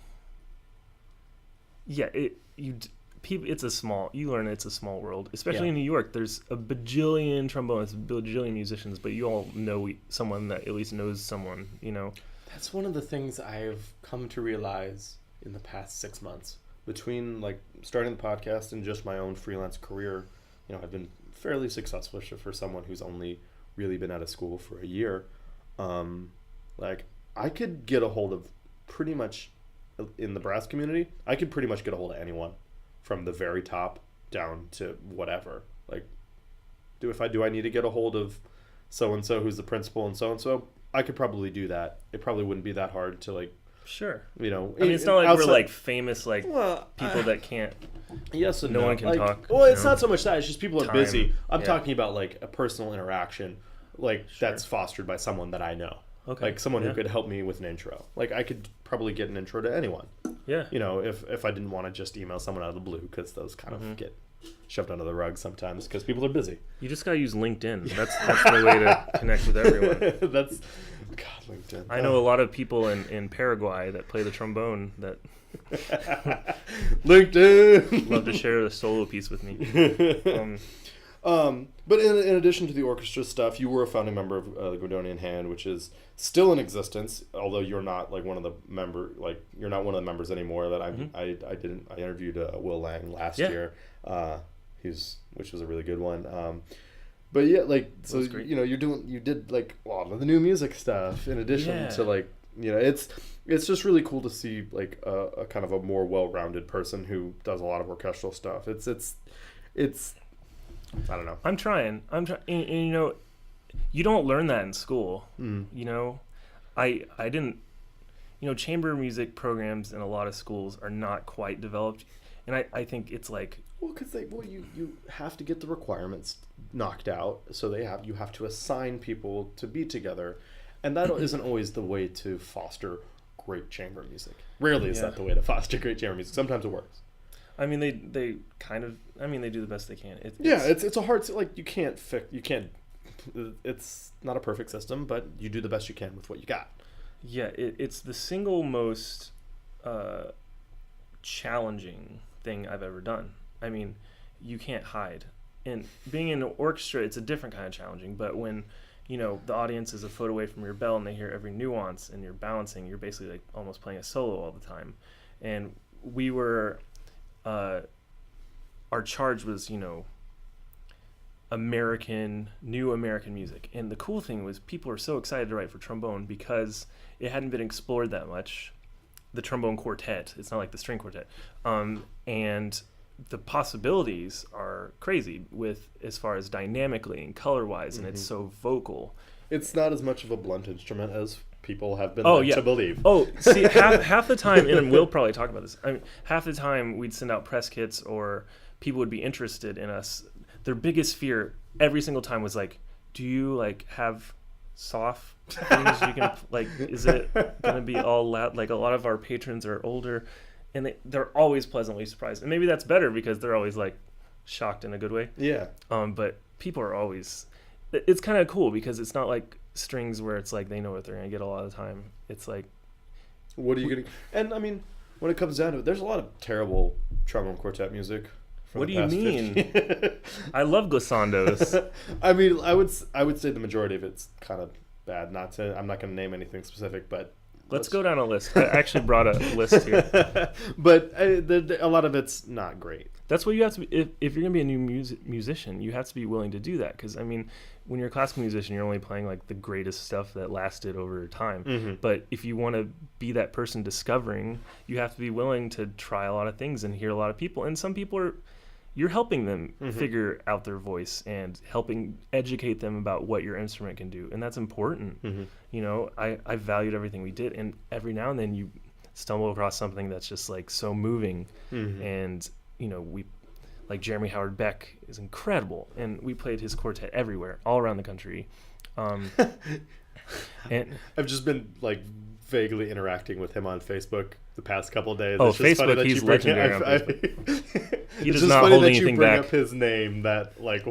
Yeah, it's a small. You learn it's a small world, especially in New York. There's a bajillion trombonists, a bajillion musicians, but you all know someone that at least knows someone. You know. that's one of the things I've come to realize in the past 6 months between like starting the podcast and just my own freelance career. You know, I've been fairly successful for someone who's only really been out of school for a year. Like I could get a hold of pretty much in the brass community. I could pretty much get a hold of anyone from the very top down to whatever. Like, do I need to get a hold of so and so who's the principal and so? I could probably do that. It probably wouldn't be that hard to like. Sure. You know, I mean, it's not like outside, we're like famous like well, people that can't. Yes and No no. one can like, talk, Well, you it's know? not so much that. It's just people are Time. busy. I'm Yeah. talking about like a personal interaction, like Sure. that's fostered by someone that I know. Okay. Like someone Yeah. who could help me with an intro. Like I could probably get an intro to anyone. Yeah. You know, if I didn't want to just email someone out of the blue, because those kind of get shoved under the rug sometimes because people are busy. You just gotta use LinkedIn. That's the way to connect with everyone. That's God, LinkedIn. I know a lot of people in Paraguay that play the trombone that LinkedIn. love to share a solo piece with me. But in addition to the orchestra stuff, you were a founding member of the Gordonian Hand, which is still in existence, although you're not like one of the you're not one of the members anymore. That I interviewed Will Lang last year, which was a really good one. But yeah, like so you know you did like a lot of the new music stuff in addition to like, you know, it's just really cool to see like a kind of a more well-rounded person who does a lot of orchestral stuff. It's I don't know. I'm trying. And, you know, you don't learn that in school. You know, I didn't. You know, chamber music programs in a lot of schools are not quite developed, and I think it's like. Well, because you have to get the requirements knocked out, so you have to assign people to be together, and that isn't always the way to foster great chamber music. Rarely is that the way to foster great chamber music. Sometimes it works. I mean, they kind of. I mean, they do the best they can. It's a hard like you can't. It's not a perfect system, but you do the best you can with what you got. Yeah, it's the single most challenging thing I've ever done. I mean, you can't hide. And being in an orchestra, it's a different kind of challenging. But when, you know, the audience is a foot away from your bell and they hear every nuance and you're balancing, you're basically like almost playing a solo all the time. And we were, our charge was, you know, new American music. And the cool thing was people were so excited to write for trombone because it hadn't been explored that much. The trombone quartet, it's not like the string quartet. And the possibilities are crazy with as far as dynamically and color wise, and it's so vocal. It's not as much of a blunt instrument as people have been led to believe. Oh, see, half the time, and we'll probably talk about this. I mean, half the time we'd send out press kits or people would be interested in us. Their biggest fear every single time was like, do you like have soft things you can like? Is it gonna be all loud? Like a lot of our patrons are older, and they're always pleasantly surprised, and maybe that's better because they're always like shocked in a good way. Yeah. But people are always. It's kind of cool because it's not like strings where it's like they know what they're gonna get a lot of the time. It's like, what are you gonna? And I mean, when it comes down to it, there's a lot of terrible trombone quartet music. What do you mean? I love glissandos. I mean, I would say the majority of it's kind of bad. I'm not going to name anything specific, but let's go down a list. I actually brought a list here. But a lot of it's not great. That's what you have to be. If you're going to be a new musician, you have to be willing to do that. Because, I mean, when you're a classical musician, you're only playing like the greatest stuff that lasted over time. Mm-hmm. But if you want to be that person discovering, you have to be willing to try a lot of things and hear a lot of people. And some people you're helping them figure out their voice and helping educate them about what your instrument can do. And that's important. Mm-hmm. You know, I valued everything we did. And every now and then you stumble across something that's just like so moving. Mm-hmm. And, you know, like Jeremy Howard Beck is incredible. And we played his quartet everywhere, all around the country. And I've just been like vaguely interacting with him on Facebook the past couple of days. Oh, it's just Facebook, he's legendary on Facebook. He does not hold anything back. Up his name that like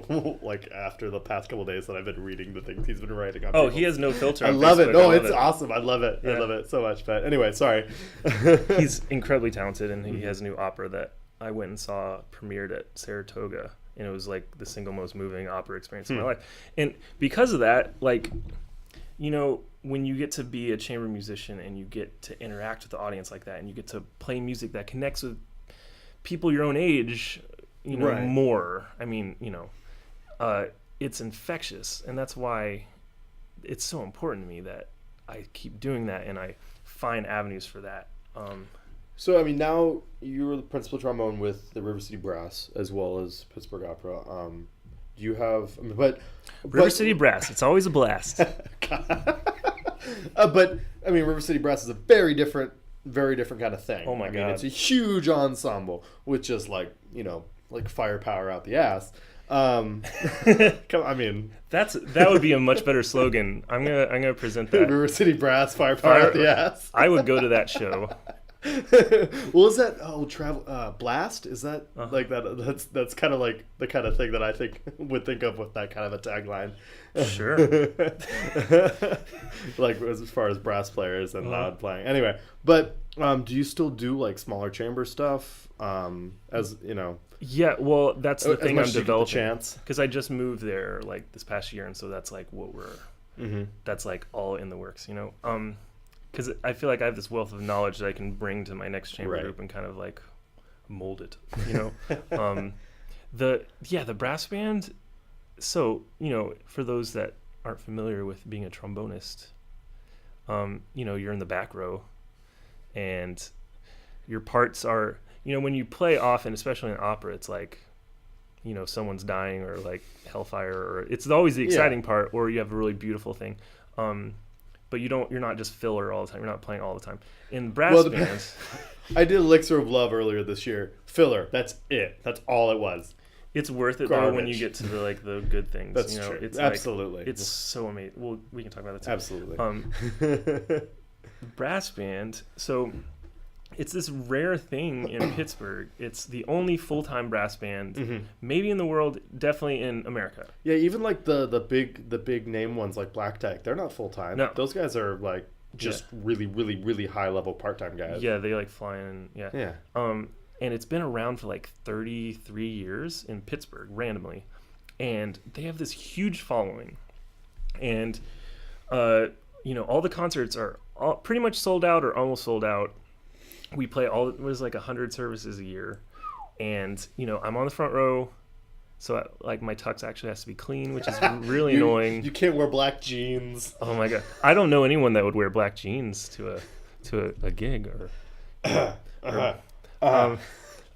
after the past couple of days that I've been reading the things he's been writing on. Oh, he has no filter. I love it. No, it's awesome. I love it. Yeah. I love it so much. But anyway, sorry. He's incredibly talented, and he has a new opera that I went and saw premiered at Saratoga, and it was like the single most moving opera experience of my life. And because of that, like, you know, when you get to be a chamber musician and you get to interact with the audience like that, and you get to play music that connects with people your own age, you know, right. more. I mean, you know, it's infectious, and that's why it's so important to me that I keep doing that and I find avenues for that. So, I mean, now you're the principal trombone with the River City Brass as well as Pittsburgh Opera. Do you have, River City Brass? It's always a blast. But I mean, River City Brass is a very different kind of thing. Oh my God! I mean, it's a huge ensemble with just like, you know, like firepower out the ass. I mean, that would be a much better slogan. I'm gonna present that. River City Brass, firepower out the ass. I would go to that show. Well, is that travel blast? Is that like that? That's kind of like the kind of thing that I would think of with that kind of a tagline. Sure. Like as far as brass players and loud playing. Anyway, but do you still do like smaller chamber stuff? As you know. Yeah, well, that's the thing I'm developing. Because I just moved there like this past year, and so that's like what that's like all in the works, you know. Because I feel like I have this wealth of knowledge that I can bring to my next chamber group and kind of like mold it, you know. The brass band. So, you know, for those that aren't familiar with being a trombonist, you know, you're in the back row, and your parts are, you know, when you play often, especially in opera, it's like, you know, someone's dying or like hellfire, or it's always the exciting part, or you have a really beautiful thing. But you're not just filler all the time. You're not playing all the time. In brass bands, I did Elixir of Love earlier this year. Filler. That's it. That's all it was. It's worth it though when you get to the good things. That's you know? True. It's absolutely. Like, it's so amazing. Well, we can talk about that too. Absolutely. Brass band. So it's this rare thing in Pittsburgh. It's the only full-time brass band, maybe in the world, definitely in America. Yeah, even like the big name ones like Black Tech, they're not full-time. No. Those guys are like just really, really, really high-level part-time guys. Yeah, they like fly in. Yeah. Yeah. And it's been around for like 33 years in Pittsburgh, randomly. And they have this huge following. And, you know, all the concerts are pretty much sold out or almost sold out. We play it was like 100 services a year. And, you know, I'm on the front row. So, like, my tux actually has to be clean, which is really annoying. You can't wear black jeans. Oh, my God. I don't know anyone that would wear black jeans to a gig Ouch.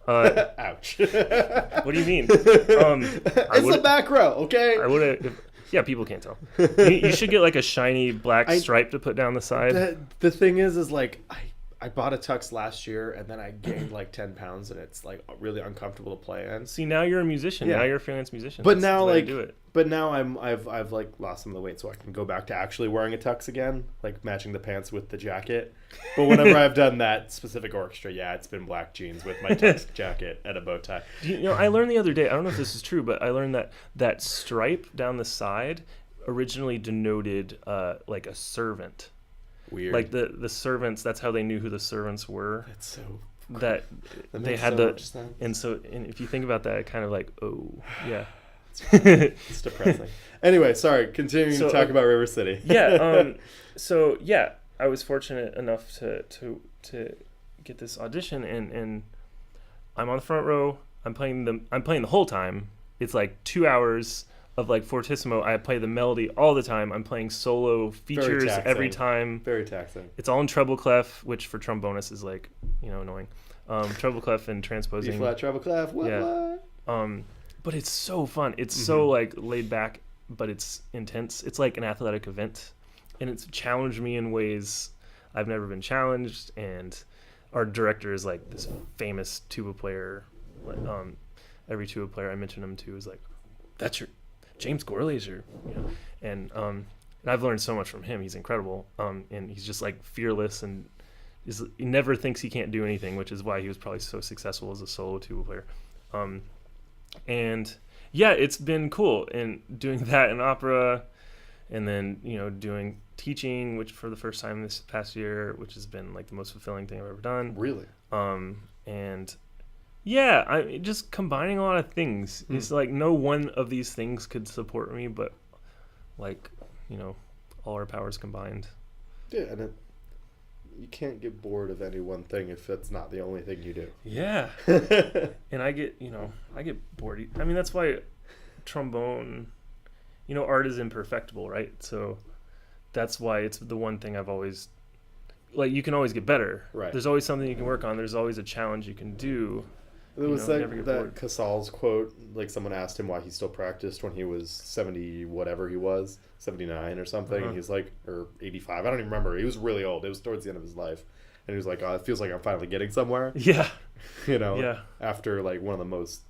What do you mean? It's the back row, okay? I would have. Yeah, people can't tell. You should get like a shiny black stripe to put down the side. The thing is like I bought a tux last year and then I gained like 10 pounds and it's like really uncomfortable to play in. See, now you're a musician. Yeah. Now you're a freelance musician. But That's now the way to like do it. but now I've like lost some of the weight so I can go back to actually wearing a tux again, like matching the pants with the jacket. But whenever I've done that specific orchestra, yeah, it's been black jeans with my tux jacket and a bow tie. You know, I learned the other day, I don't know if this is true, but I learned that stripe down the side originally denoted like a servant. Weird. Like the servants, that's how they knew who the servants were. That's so That that they makes had so the much sense. and if you think about that, it kind of like, oh yeah. It's depressing. Anyway, sorry, continuing So, to talk about River City. Yeah. So yeah, I was fortunate enough to get this audition, and I'm on the front row. I'm playing the whole time. It's like 2 hours of like fortissimo. I play the melody all the time. I'm playing solo features taxing. every time. Very taxing. It's all in treble clef, which for trombonists is like, you know, annoying. Treble clef and transposing. B flat, treble clef. What? Yeah. What? But it's so fun. It's so like laid back, but it's intense. It's like an athletic event, and it's challenged me in ways I've never been challenged. And our director is like this famous tuba player. Every tuba player I mention him to is like, "That's your James Gorley's your," you know. And I've learned so much from him. He's incredible. And he's just like fearless and he never thinks he can't do anything, which is why he was probably so successful as a solo tuba player. And yeah, it's been cool and doing that in opera, and then, you know, doing teaching, which for the first time this past year, which has been like the most fulfilling thing I've ever done. Really? And yeah, I just combining a lot of things. It's like no one of these things could support me, but like, you know, all our powers combined. Yeah, and you can't get bored of any one thing if that's not the only thing you do. Yeah. And I get bored. I mean, that's why trombone, you know, art is imperfectible, right? So that's why it's the one thing I've always, like, you can always get better. Right. There's always something you can work on. There's always a challenge you can do. There was never get that bored. Casals quote, like someone asked him why he still practiced when he was 70, whatever he was, 79 or something. And he's like, or 85, I don't even remember. He was really old. It was towards the end of his life. And he was like, oh, it feels like I'm finally getting somewhere. Yeah. You know, Yeah. after like one of the most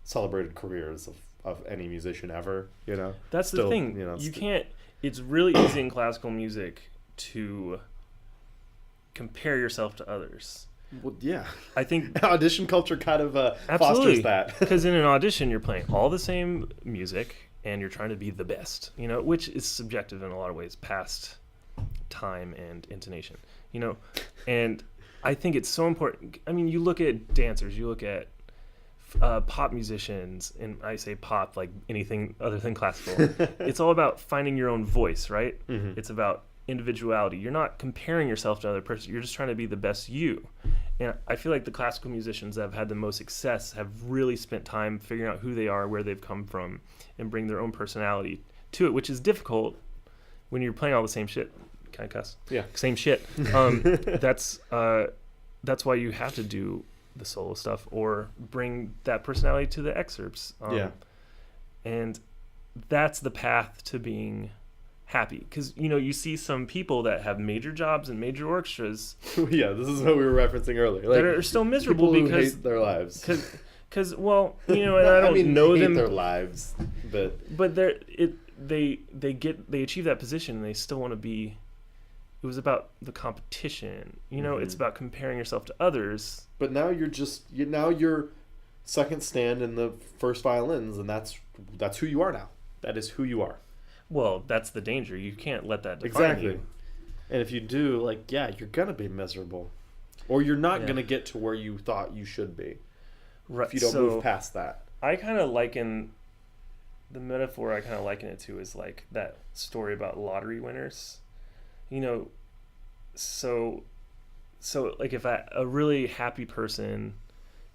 celebrated careers of any musician ever, you know. That's the thing. You know, You can't, it's really easy in classical music to compare yourself to others. Well, yeah. I think Audition culture kind of absolutely fosters that. because in an audition you're playing all the same music and you're trying to be the best, you know, which is subjective in a lot of ways, past time and intonation, you know. And I think it's so important. I mean, you look at dancers, you look at pop musicians, and I say pop like anything other than classical. It's all about finding your own voice, right? It's about individuality. You're not comparing yourself to other person. You're just trying to be the best you. And I feel like the classical musicians that have had the most success have really spent time figuring out who they are, where they've come from, and bring their own personality to it, which is difficult when you're playing all the same shit. Can I cuss? Yeah. Same shit. That's why you have to do the solo stuff or bring that personality to the excerpts. Yeah. And that's the path to being happy, because, you know, you see some people that have major jobs and major orchestras Yeah, this is what we were referencing earlier. Like, that are still miserable people who because hate their lives. because well, you know, and I don't know hate them, their lives, but they achieve that position and they still want to be. It was about the competition, you know. It's about comparing yourself to others. But now you're second stand in the first violins, and that's who you are now. That is who you are. Well, that's the danger. You can't let that define you. And if you do, like, yeah, you're gonna be miserable, or you're not Yeah. gonna get to where you thought you should be Right. if you don't So move past that. I kind of liken the metaphor. I kind of liken it to is like that story about lottery winners. You know, so like if a really happy person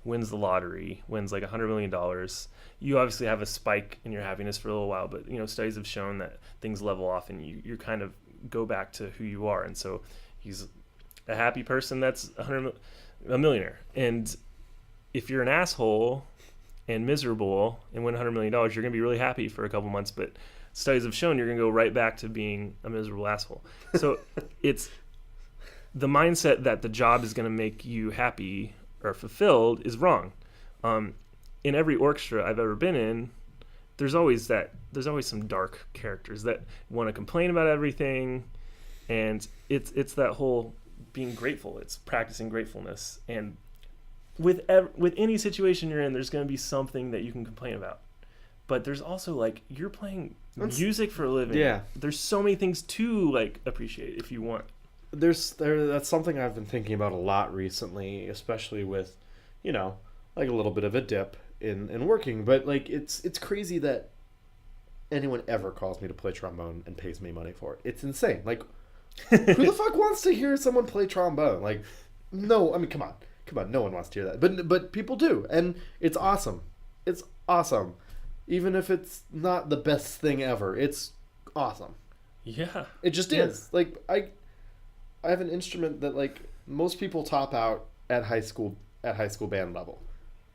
wins the lottery, wins like $100 million, you obviously have a spike in your happiness for a little while, but, you know, studies have shown that things level off and you kind of go back to who you are. And so he's a happy person that's a millionaire. And if you're an asshole and miserable and win $100 million, you're going to be really happy for a couple months, but studies have shown you're going to go right back to being a miserable asshole. So it's the mindset that the job is going to make you happy or fulfilled is wrong. In every orchestra I've ever been in, there's always some dark characters that want to complain about everything, and it's that whole being grateful. It's practicing gratefulness, and with any situation you're in, there's going to be something that you can complain about. But there's also like you're playing music for a living. Yeah. There's so many things to like appreciate if you want. That's something I've been thinking about a lot recently, especially with, like a little bit of a dip in working. But like it's crazy that anyone ever calls me to play trombone and pays me money for it. It's insane. Like, who the fuck wants to hear someone play trombone? Like, no, I mean, come on, no one wants to hear that. But people do, and it's awesome. It's awesome, even if it's not the best thing ever. It's awesome. Yeah, it just is. Like I have an instrument that like most people top out at high school band level,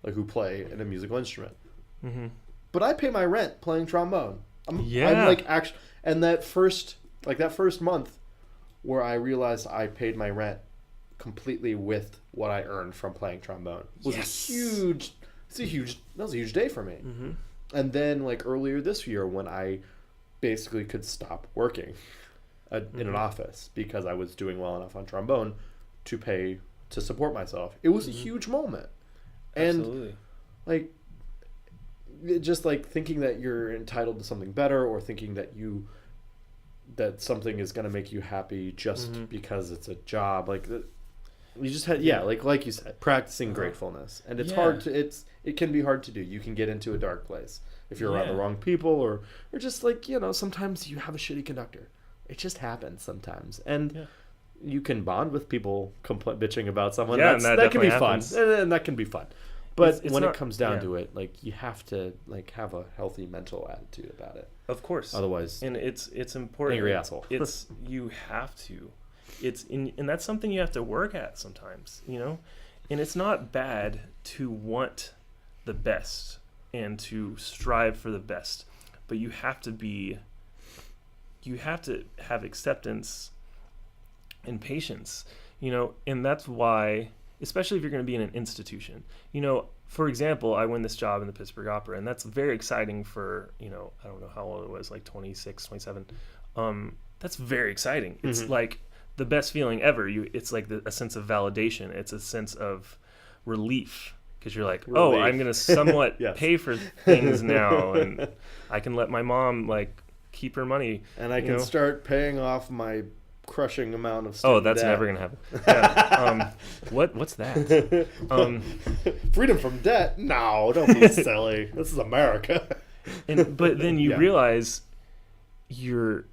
like who play in a musical instrument. Mm-hmm. But I pay my rent playing trombone. I'm like actually, and that first month where I realized I paid my rent completely with what I earned from playing trombone was a huge day for me. Mm-hmm. And then like earlier this year when I basically could stop working in an office because I was doing well enough on trombone to pay to support myself. It was a huge moment. And absolutely. Like just like thinking that you're entitled to something better, or thinking that something is going to make you happy just because it's a job, like you just had like you said, practicing gratefulness. And it's hard to it can be hard to do. You can get into a dark place if you're around the wrong people, or just like sometimes you have a shitty conductor. It just happens sometimes, and you can bond with people bitching about someone. That can be fun, and that can be fun. But when it comes down to it, like you have to like have a healthy mental attitude about it. Of course. Otherwise, and it's important. Angry asshole. You have to. And that's something you have to work at sometimes, And it's not bad to want the best and to strive for the best, but you have to have acceptance and patience, and that's why, especially if you're going to be in an institution, for example, I win this job in the Pittsburgh Opera, and that's very exciting for, I don't know how old it was, like 26, 27. That's very exciting. It's like the best feeling ever. It's like a sense of validation. It's a sense of relief, because you're like, oh, I'm going to somewhat pay for things now, and I can let my mom like keep her money. And I can start paying off my crushing amount of student that's debt. Never gonna happen. Yeah. What's that? Freedom from debt? No, don't be silly. This is America. But then you realize you're,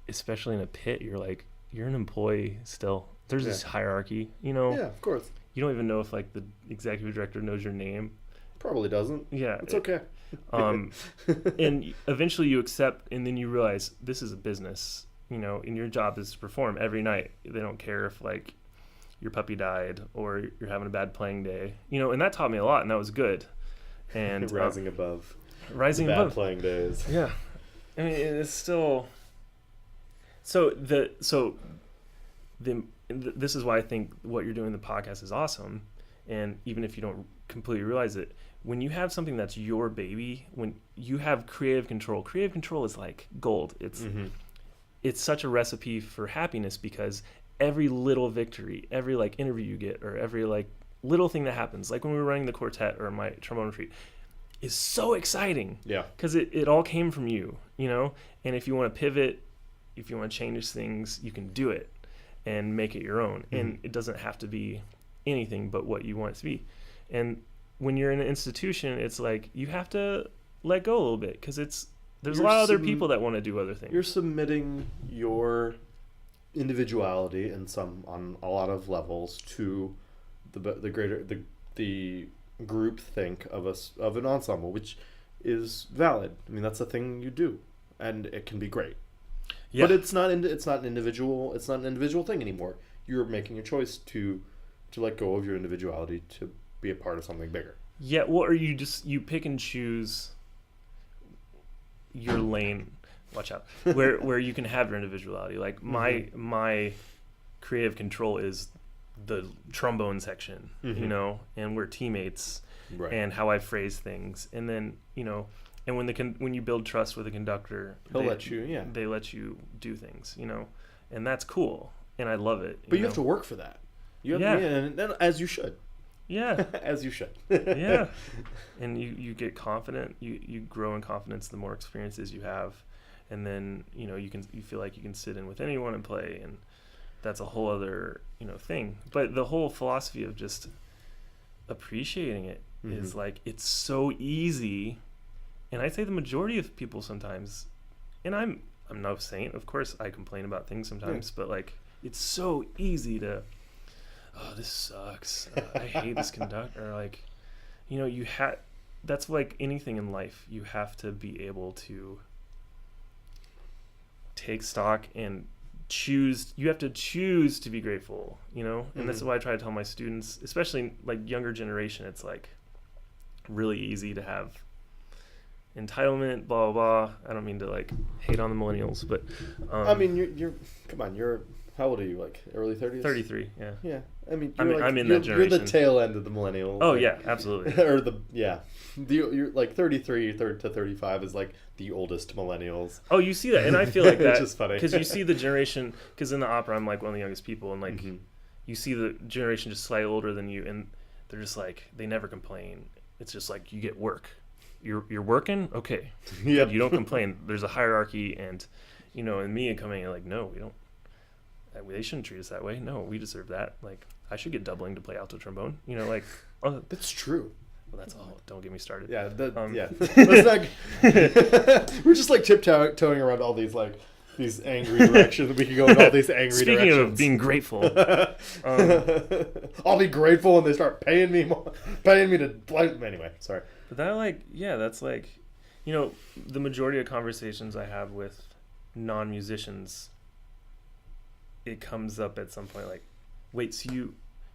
especially in a pit, you're an employee still. There's this hierarchy, Yeah, of course. You don't even know if like the executive director knows your name. Probably doesn't. Yeah. It's okay. And eventually you accept, and then you realize this is a business. And your job is to perform every night. They don't care if like your puppy died or you're having a bad playing day. And that taught me a lot, and that was good. And rising above bad playing days. Yeah, I mean it's still. This is why I think what you're doing in the podcast is awesome, and even if you don't completely realize it, when you have something that's your baby, when you have creative control is like gold. It's such a recipe for happiness, because every little victory, every like interview you get, or every like little thing that happens, like when we were running the quartet or my trombone retreat, is so exciting. Yeah. Because it all came from you, And if you want to pivot, if you want to change things, you can do it and make it your own. And it doesn't have to be anything but what you want it to be. And when you're in an institution, it's like you have to let go a little bit, because there's a lot of other people that want to do other things. You're submitting your individuality on a lot of levels to the greater the group think of an ensemble, which is valid. I mean, that's a thing you do, and it can be great. Yeah. But it's not an individual thing anymore. You're making a choice to let go of your individuality to be a part of something bigger. Yeah, well, or you pick and choose your lane, watch out, where you can have your individuality. Like my creative control is the trombone section, you know, and we're teammates, Right. and how I phrase things, and then, you know, and when you build trust with a conductor, He'll let you, yeah. they let you do things, you know, and that's cool, and I love it. But you know? have to work for that. You have, Yeah. and as you should. Yeah. As you should. Yeah. And you get confident, you grow in confidence the more experiences you have, and then, you know, you feel like you can sit in with anyone and play, and that's a whole other, you know, thing. But the whole philosophy of just appreciating it is like, it's so easy. And I'd say the majority of people sometimes, and I'm no saint, of course I complain about things sometimes, but like, it's so easy to, oh, this sucks, I hate this conductor, or like, you know, that's like anything in life, you have to be able to take stock and you have to choose to be grateful, you know. And that's why I try to tell my students, especially like younger generation, it's like really easy to have entitlement, blah blah blah. I don't mean to like hate on the millennials, but I mean, you're come on, you're how old are you? Like early 30s? 33, yeah. Yeah, I mean, I'm in that generation. You're the tail end of the millennials. Oh like, yeah, absolutely. or you're like 33 to 35 is like the oldest millennials. Oh, you see that, and I feel like that It's just funny because you see the generation. Because in the opera, I'm like one of the youngest people, and like you see the generation just slightly older than you, and they're just like, they never complain. It's just like, you get work. You're working, okay. Yeah, You don't complain. There's a hierarchy, and you know, and me coming in like, no, we don't. They shouldn't treat us that way. No, we deserve that. Like, I should get doubling to play alto trombone. You know, like, oh, that's true. well, that's all. Don't get me started. Yeah, Yeah. That's not. We're just like tiptoeing around all these like these angry directions. We could go in all these angry Speaking directions. of being grateful, I'll be grateful when they start paying me to play. Anyway, sorry. but that like, yeah, that's like, you know, the majority of conversations I have with non-musicians, it comes up at some point like, wait, so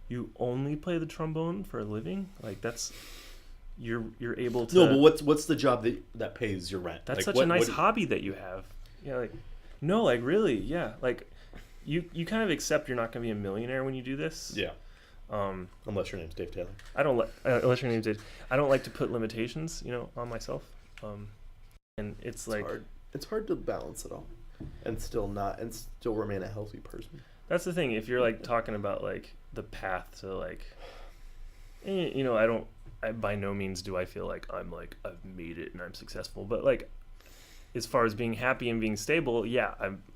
you only play the trombone for a living? Like, that's you're able to. No, but what's the job that pays your rent? That's like, such a nice hobby that you have. Yeah, like, no, like really, yeah, like you kind of accept you're not going to be a millionaire when you do this. Yeah. Unless your name's Dave Taylor. Unless your name's Dave. I don't like to put limitations, you know, on myself. And it's like hard. It's hard to balance it all, and still remain a healthy person. that's the thing. If you're like talking about like the path to like, you know, I by no means do I feel like I'm like I've made it and I'm successful, but like, as far as being happy and being stable, yeah,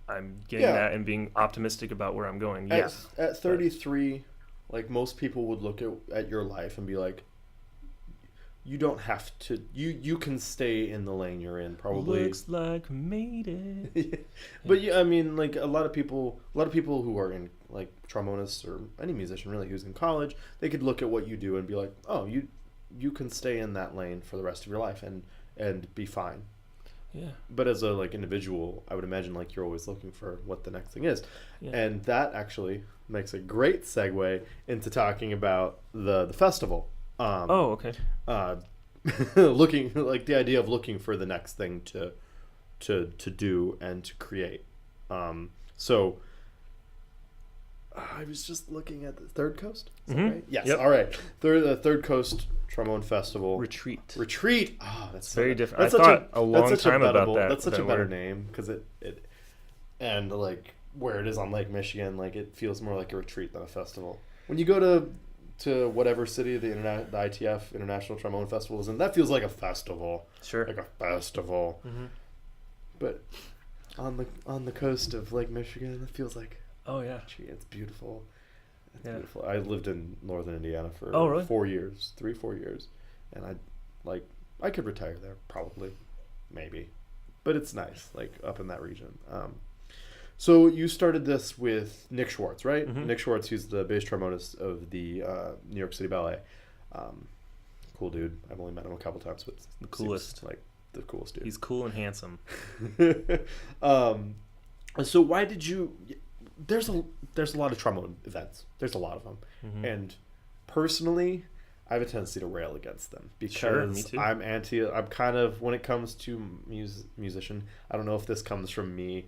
I'm getting that and being optimistic about where I'm going. Yeah. At 33, like most people would look at your life and be like, you don't have to. You can stay in the lane you're in. Probably Looks like we made it. But yeah, I mean, like a lot of people who are in like trombonists or any musician really who's in college, they could look at what you do and be like, oh, you can stay in that lane for the rest of your life and be fine. Yeah. But as a like individual, I would imagine like you're always looking for what the next thing is. Yeah. And that actually makes a great segue into talking about the festival. Oh, okay. Looking like the idea of looking for the next thing to do and to create. So I was just looking at the Third Coast. Is that right? Yes. Yep. All right. The Third Coast Trombone Festival Retreat. Oh, that's very different. That's I such thought a long time about that. That's such that a better word. name because it and like where it is on Lake Michigan, like it feels more like a retreat than a festival. When you go to whatever city the ITF International Trombone Festival is in, that feels like a festival. Sure. Like a festival. Mm-hmm. But on the coast of Lake Michigan, it feels like, Oh yeah. gee, it's beautiful. It's Yeah. beautiful. I lived in northern Indiana for really? 4 years, 3-4 years, and I could retire there probably, maybe, but it's nice, like up in that region. So you started this with Nick Schwartz, right? Mm-hmm. Nick Schwartz, he's the bass trombonist of the New York City Ballet. Cool dude. I've only met him a couple times, but The coolest. like the coolest dude. He's cool and handsome. So why did you? There's a lot of trombone events. There's a lot of them, Mm-hmm. and personally, I have a tendency to rail against them because Sure, me too. I'm anti. I'm kind of when it comes to musician. I don't know if this comes from me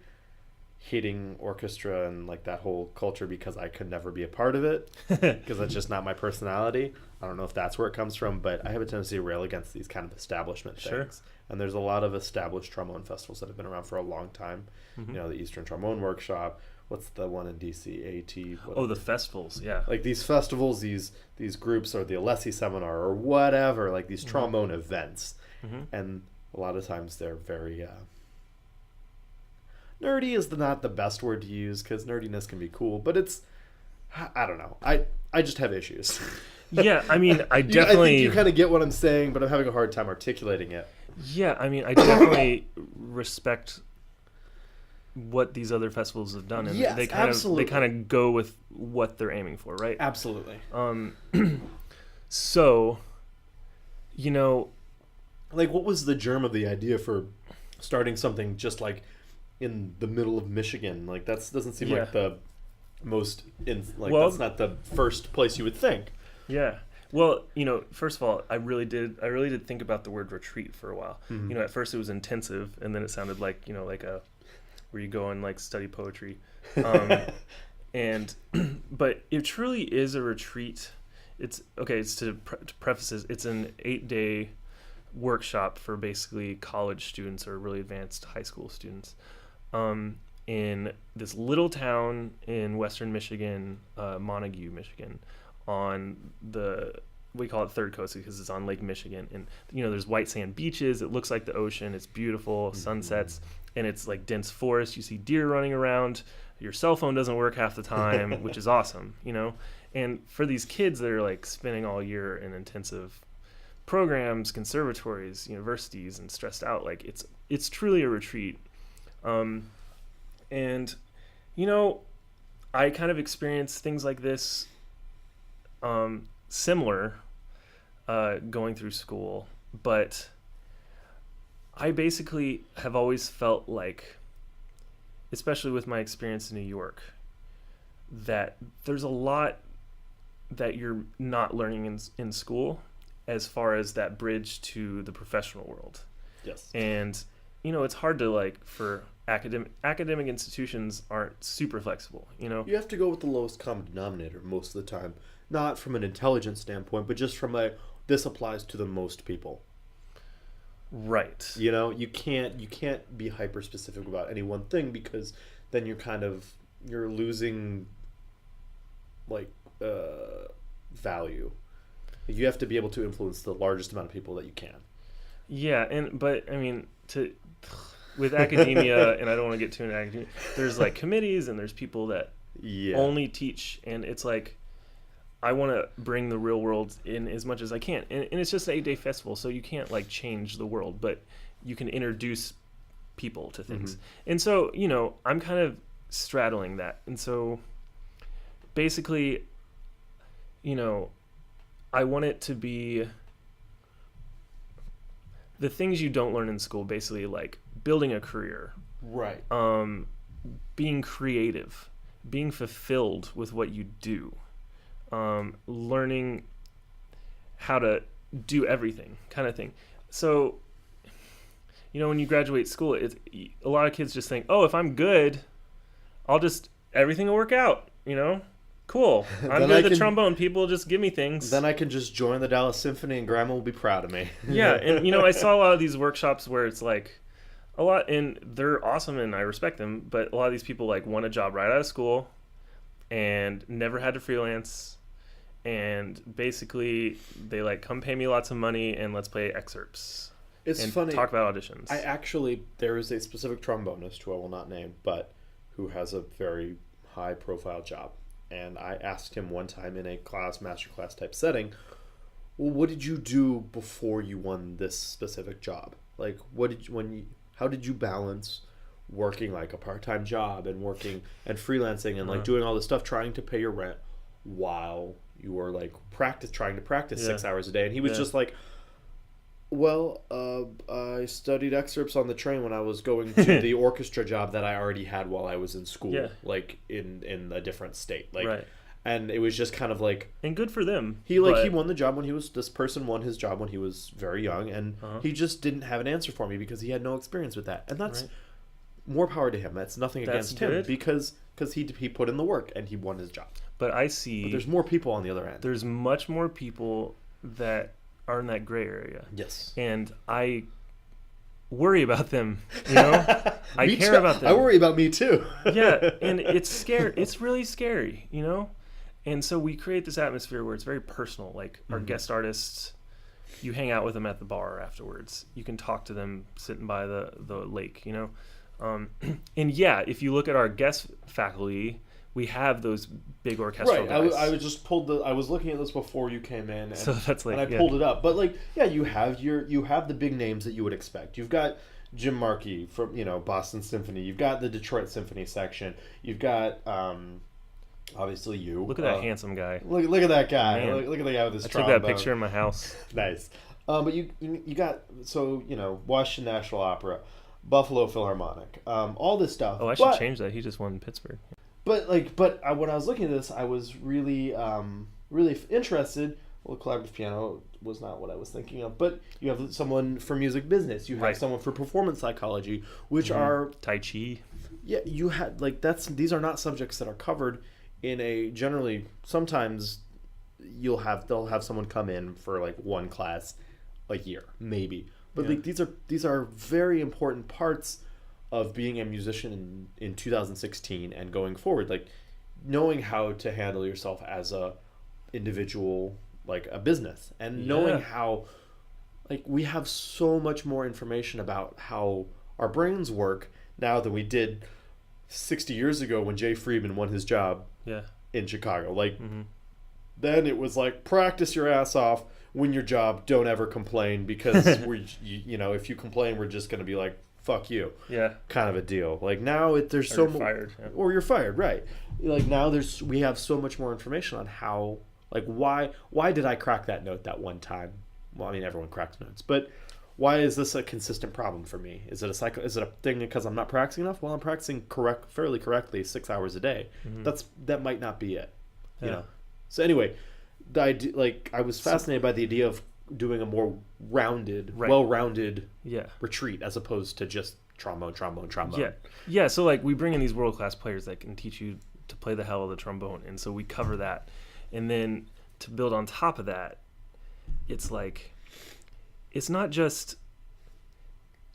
hating orchestra and like that whole culture because I could never be a part of it because that's just not my personality. I don't know if that's where it comes from, but I have a tendency to rail against these kind of establishment things. And there's a lot of established trombone festivals that have been around for a long time. You know, the Eastern Trombone Workshop. What's the one in DC? The festivals, yeah. Like these festivals, these groups, or the Alessi Seminar, or whatever, like these trombone events. And a lot of times they're very nerdy is not the best word to use because nerdiness can be cool, but it's, I don't know. I just have issues. Yeah, I mean, I I definitely... think you kind of get what I'm saying, but I'm having a hard time articulating it. Yeah, I mean, I definitely respect what these other festivals have done, and Yes, they kind absolutely. of go with what they're aiming for, right? Absolutely. So, you know, Like, what was the germ of the idea for starting something just like in the middle of Michigan? Like, that doesn't seem like the most that's not the first place you would think. yeah. Well, you know, first of all, I really did think about the word retreat for a while. You know, at first it was intensive, and then it sounded like, you know, like where you go and like study poetry. But it truly is a retreat. It's to preface this, it's an 8-day workshop for basically college students or really advanced high school students in this little town in western Michigan, Montague, Michigan, on we call it Third Coast because it's on Lake Michigan. And, you know, there's white sand beaches. It looks like the ocean. It's beautiful, sunsets, and it's like dense forest. You see deer running around. Your cell phone doesn't work half the time, which is awesome, you know? And for these kids that are like spending all year in intensive programs, conservatories, universities, and stressed out, like it's truly a retreat. And, you know, I kind of experienced things like this similar going through school, but I basically have always felt like, especially with my experience in New York, that there's a lot that you're not learning in school as far as that bridge to the professional world. Yes. And, you know, it's hard to, like, for academic institutions aren't super flexible, you know? You have to go with the lowest common denominator most of the time. Not from an intelligence standpoint, but just from this applies to the most people. Right. You know, you can't be hyper specific about any one thing because then you're losing value. You have to be able to influence the largest amount of people that you can. Yeah, but I mean, with academia, and I don't want to get too into academia, there's like committees and there's people that only teach, and it's like, I want to bring the real world in as much as I can. And it's just an 8-day festival, so you can't like change the world, but you can introduce people to things. And so, you know, I'm kind of straddling that. And so basically, you know, I want it to be the things you don't learn in school, basically like building a career. Right. Being creative, being fulfilled with what you do. Learning how to do everything kind of thing. So, you know, when you graduate school, a lot of kids just think, oh, if I'm good, everything will work out, you know? Cool. I'm good at the trombone. People just give me things. Then I can just join the Dallas Symphony and Grandma will be proud of me. Yeah, and, you know, I saw a lot of these workshops where it's like a lot, and they're awesome and I respect them, but a lot of these people like want a job right out of school and never had to freelance. And basically, they like, come pay me lots of money and let's play excerpts. It's and funny. Talk about auditions. There is a specific trombonist who I will not name, but who has a very high profile job. And I asked him one time in a masterclass type setting, well, what did you do before you won this specific job? Like, how did you balance working like a part-time job and working and freelancing and like doing all this stuff, trying to pay your rent while you were like trying to practice 6 hours a day? And he was just like, well, I studied excerpts on the train when I was going to the orchestra job that I already had while I was in school, like in a different state. Like, right. And it was just kind of like, and good for them. He won the job this person won his job when he was very young, and he just didn't have an answer for me because he had no experience with that. And that's more power to him. That's nothing That's against good. him because he put in the work and he won his job. But I see But there's more people on the other end. there's much more people that are in that gray area. Yes. And I worry about them, you know? I Me care too. about them. I worry about me too. Yeah, and it's scary. It's really scary, you know? And so we create this atmosphere where it's very personal. Like our guest artists, you hang out with them at the bar afterwards. You can talk to them sitting by the lake, you know? And yeah, if you look at our guest faculty, we have those big orchestral Right. guys. I was just I was looking at this before you came in, and, So that's like, and I yeah. pulled it up. But like, yeah, you have the big names that you would expect. You've got Jim Markey from Boston Symphony. You've got the Detroit Symphony section. You've got obviously you. Look at that handsome guy. Look at that guy. Man. Look at the guy with his I took trombone. that picture in my house. Nice. But you got Washington National Opera, Buffalo Philharmonic, all this stuff. Oh, I should change that. He just won in Pittsburgh. But when I was looking at this, I was really interested. Well, collaborative piano was not what I was thinking of, but you have someone for music business. You have Right. someone for performance psychology, which are Tai Chi. you had these are not subjects that are covered in a generally. Sometimes they'll have someone come in for like one class a year, maybe. But like these are very important parts of being a musician in 2016 and going forward, like knowing how to handle yourself as a individual, like a business, and knowing how like we have so much more information about how our brains work now than we did 60 years ago when Jay Friedman won his job in Chicago. Like then it was like, practice your ass off, win your job, don't ever complain, because if you complain, we're just going to be like, fuck you, kind of a deal. Like now there's so much, fired, or you're fired, right? Like now we have so much more information on how, like why did I crack that note that one time? Well, I mean everyone cracks notes, but why is this a consistent problem for me? Is it a cycle? Is it a thing because I'm not practicing enough? Well, I'm practicing fairly correctly 6 hours a day. That might not be it, you know. So anyway, the idea, like I was fascinated by the idea of doing a more rounded, well-rounded retreat as opposed to just trombone. Yeah. So like we bring in these world-class players that can teach you to play the hell of the trombone, and so we cover that, and then to build on top of that, it's like it's not just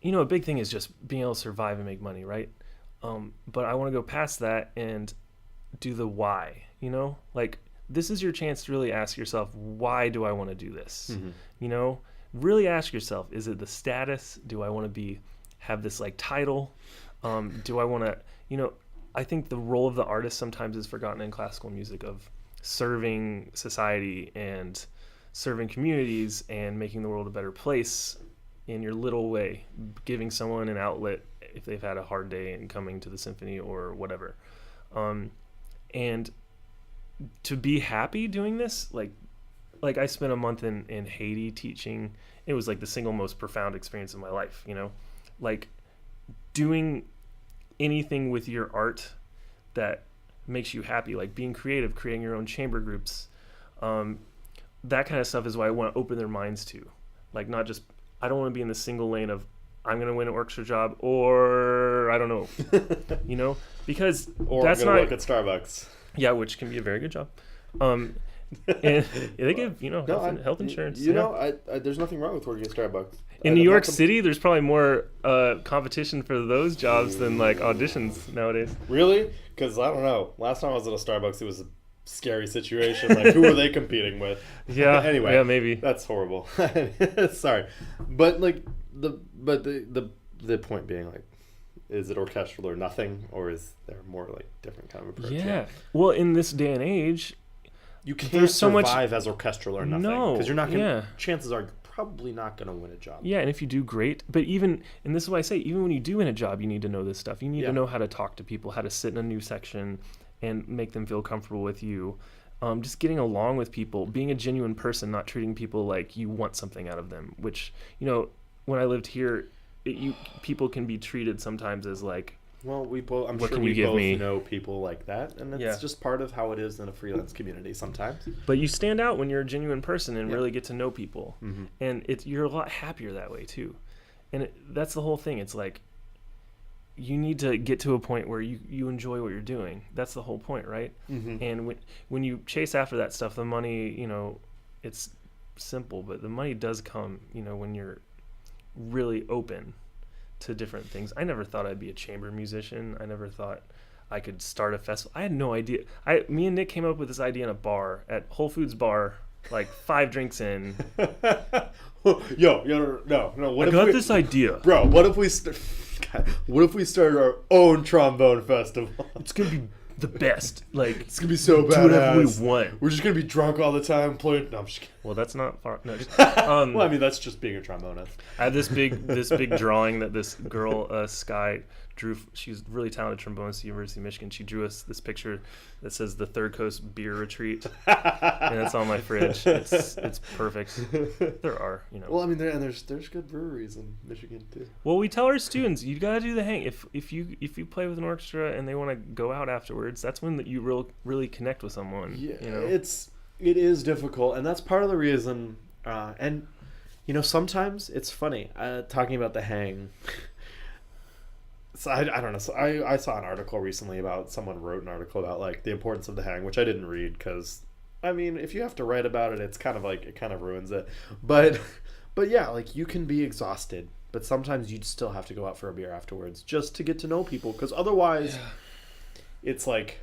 a big thing is just being able to survive and make money, right? But I want to go past that and do the why. Like this is your chance to really ask yourself, why do I want to do this? Really ask yourself, is it the status? Do I want to have this like title? Do I want to, I think the role of the artist sometimes is forgotten in classical music, of serving society and serving communities and making the world a better place in your little way, giving someone an outlet if they've had a hard day and coming to the symphony or whatever. And to be happy doing this, like I spent a month in Haiti teaching. It was like the single most profound experience of my life, like doing anything with your art that makes you happy, like being creative, creating your own chamber groups. That kind of stuff is what I want to open their minds to. Like not just, I don't want to be in the single lane of I'm going to win an orchestra job or I don't know, because or that's I'm gonna not work at Starbucks. Yeah, which can be a very good job. And they give health insurance. There's nothing wrong with working at Starbucks. In New York City, there's probably more competition for those jobs than like auditions nowadays. Really? Because I don't know. Last time I was at a Starbucks, it was a scary situation. Like, who are they competing with? Yeah. Anyway. Yeah, maybe. That's horrible. Sorry, but like the point being, like, is it orchestral or nothing, or is there more like different kind of approach? Yeah. Well, in this day and age, you can't there's so survive as orchestral or nothing. No, because you're not going. yeah. Chances are you're probably not going to win a job. Yeah, and if you do, great. But even, and this is what I say, even when you do win a job, you need to know this stuff. You need to know how to talk to people, how to sit in a new section and make them feel comfortable with you. Just getting along with people, being a genuine person, not treating people like you want something out of them, which, when I lived here, people can be treated sometimes as like, well, I'm what sure can we you give both me? Know people like that, and it's just part of how it is in a freelance community sometimes. But you stand out when you're a genuine person and really get to know people, Mm-hmm. and you're a lot happier that way too. And that's the whole thing. It's like you need to get to a point where you enjoy what you're doing. That's the whole point, right? Mm-hmm. And when you chase after that stuff, the money, it's simple, but the money does come, when you're really open to different things. I never thought I'd be a chamber musician. I never thought I could start a festival. I had no idea. Me and Nick came up with this idea in a bar at Whole Foods bar, like 5 drinks in. No. What I got this idea, bro? What if we started our own trombone festival? It's gonna be the best. Like, It's gonna be so badass. do whatever we want. We're just gonna be drunk all the time playing. No, I'm just kidding. Well, that's not far. No, just, Well, I mean, that's just being a trombonist. I had this big drawing that this girl, Sky, drew. She's a really talented trombonist at the University of Michigan. She drew us this picture that says the Third Coast Beer Retreat, and it's on my fridge. It's perfect. There are, Well, I mean, there's good breweries in Michigan too. Well, we tell our students, you gotta do the hang. If you play with an orchestra and they want to go out afterwards, that's when you really connect with someone. Yeah, it is difficult, and that's part of the reason. And sometimes it's funny talking about the hang. So I don't know. So I saw an article recently about someone wrote an article about like the importance of the hang, which I didn't read because I mean, if you have to write about it, it's kind of like it kind of ruins it. But yeah, like you can be exhausted, but sometimes you still have to go out for a beer afterwards just to get to know people, because otherwise, it's like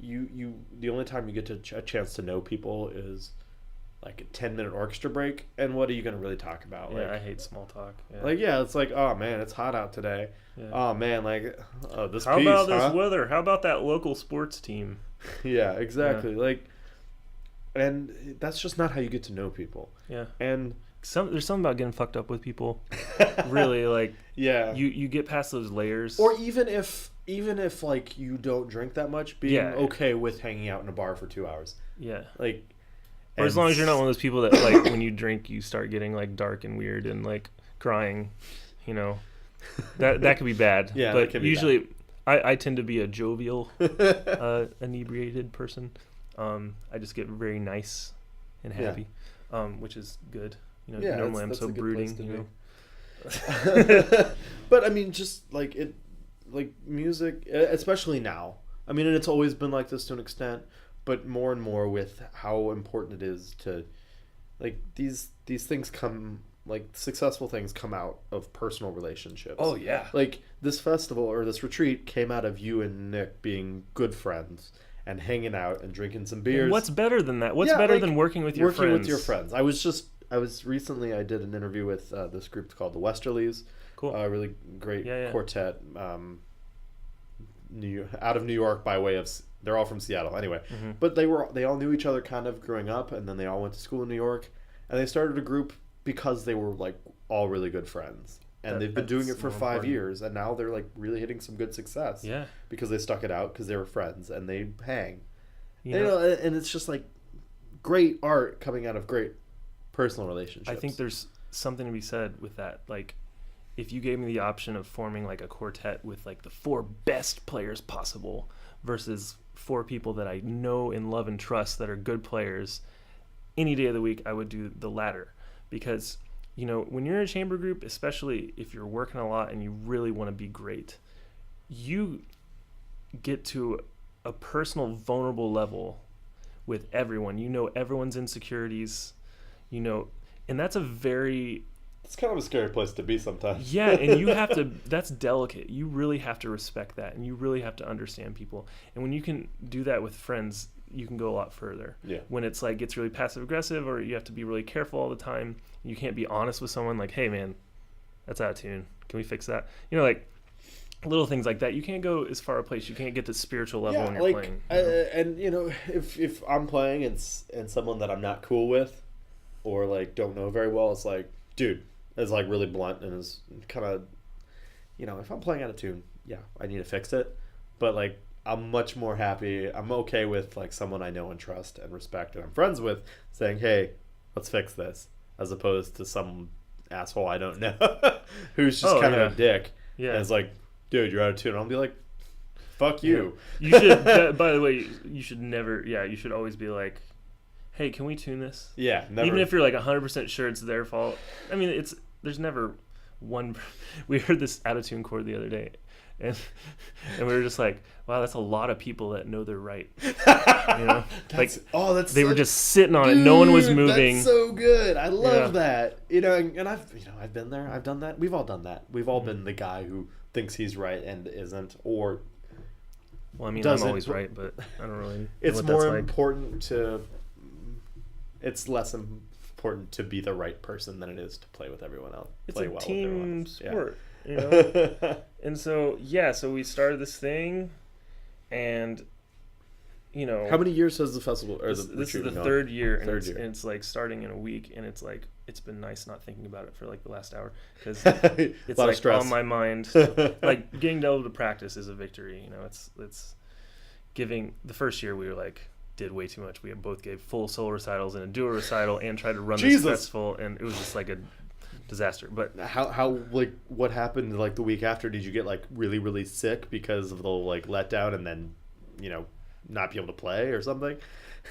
you the only time you get a chance to know people is like a 10-minute orchestra break, and what are you going to really talk about? Yeah, like, I hate small talk. Yeah. Like, yeah, it's like, oh man, it's hot out today. Yeah. Oh man, like, this How piece, about this huh? weather? How about that local sports team? Yeah, exactly. Like, and that's just not how you get to know people. Yeah. And There's something about getting fucked up with people. Really, like, yeah, you get past those layers. or even if like you don't drink that much, being Yeah. okay with hanging out in a bar for 2 hours, Yeah. like, Or as long as you're not one of those people that, like, when you drink, you start getting, like, dark and weird and, like, crying, That could be bad. Yeah, that but can be usually I tend to be a jovial, inebriated person. I just get very nice and happy, which is good. Yeah, normally I'm that's so a good brooding, place to be. But I mean, just like music, especially now. I mean, and it's always been like this to an extent, but more and more with how important it is to, like, these things come, like, successful things come out of personal relationships. Oh yeah. Like, this festival or this retreat came out of you and Nick being good friends and hanging out and drinking some beers. What's better than that? What's better than working with your friends? Working with your friends. I did an interview with this group called the Westerlies. Cool. A really great Yeah. quartet, out of New York by way of, they're all from Seattle anyway. Mm-hmm. But they all knew each other kind of growing up, and then they all went to school in New York, and they started a group because they were like all really good friends. And they've been doing it for 5 years, and now they're like really hitting some good success. Yeah. Because they stuck it out because they were friends and they hang. Yeah. And it's just like great art coming out of great personal relationships. I think there's something to be said with that. Like, if you gave me the option of forming like a quartet with like the 4 best players possible versus 4 people that I know and love and trust that are good players, any day of the week I would do the latter. Because, when you're in a chamber group, especially if you're working a lot and you really want to be great, you get to a personal, vulnerable level with everyone. Everyone's insecurities, and that's a very... It's kind of a scary place to be sometimes. Yeah, and you have to... That's delicate. You really have to respect that, and you really have to understand people. And when you can do that with friends, you can go a lot further. Yeah. When it's like gets really passive aggressive, or you have to be really careful all the time, you can't be honest with someone like, hey man, that's out of tune, can we fix that? Like little things like that. You can't go as far a place. You can't get to spiritual level when you're playing. And if I'm playing and someone that I'm not cool with or like don't know very well, it's like, dude, is like really blunt and is kind of, if I'm playing out of tune, yeah, I need to fix it. But like, I'm much more happy. I'm okay with like someone I know and trust and respect and I'm friends with saying, hey, let's fix this, as opposed to some asshole I don't know who's just kind of a dick. Yeah. And it's like, dude, you're out of tune. I'll be like, fuck you. Yeah. You should, by the way, you should never, you should always be like, hey, can we tune this? Yeah, never. Even if you're like 100% sure it's their fault. I mean, there's never one. We heard this out of tune chord the other day, and we were just like, wow, that's a lot of people that know they're right. You know, they were just sitting on it. No one was moving. That's so good. I love that. You know, and I've been there. I've done that. We've all done that. We've all been the guy who thinks he's right and isn't, or well, I mean, I'm always right, but I don't really know it's what more that's important to it's less important to be the right person than it is to play with everyone else. It's play a well with team everyone else. sport, you know. And so so we started this thing, and you know, how many years has the festival or this the is retreat the been going? third year, and Third year. it's like starting in a week, and it's like it's been nice not thinking about it for like the last hour because A it's lot of like stress. on my mind. Like getting able to practice is a victory, you know. It's giving. The first year we were like did way too much. We both gave full solo recitals and a duo recital and tried to run this festival, and it was just like a disaster. But how like what happened like the week after? Did you get like really, really sick because of the like letdown and then, you know, not be able to play or something?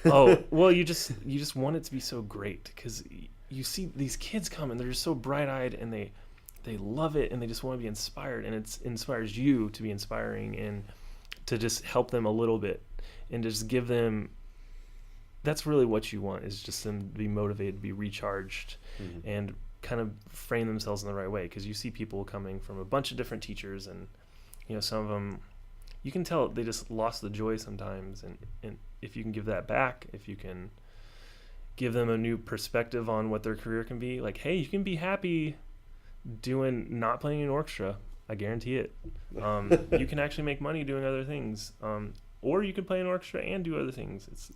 Oh, well, you just want it to be so great because you see these kids come and they're just so bright-eyed and they love it and they just want to be inspired, and it inspires you to be inspiring and to just help them a little bit and just give them. That's really what you want, is just them to be motivated, to be recharged, and kind of frame themselves in the right way, because you see people coming from a bunch of different teachers, and you know, some of them you can tell they just lost the joy sometimes, and if you can give that back, if you can give them a new perspective on what their career can be, like, hey, you can be happy not playing in an orchestra, I guarantee it. You can actually make money doing other things, or you can play in an orchestra and do other things.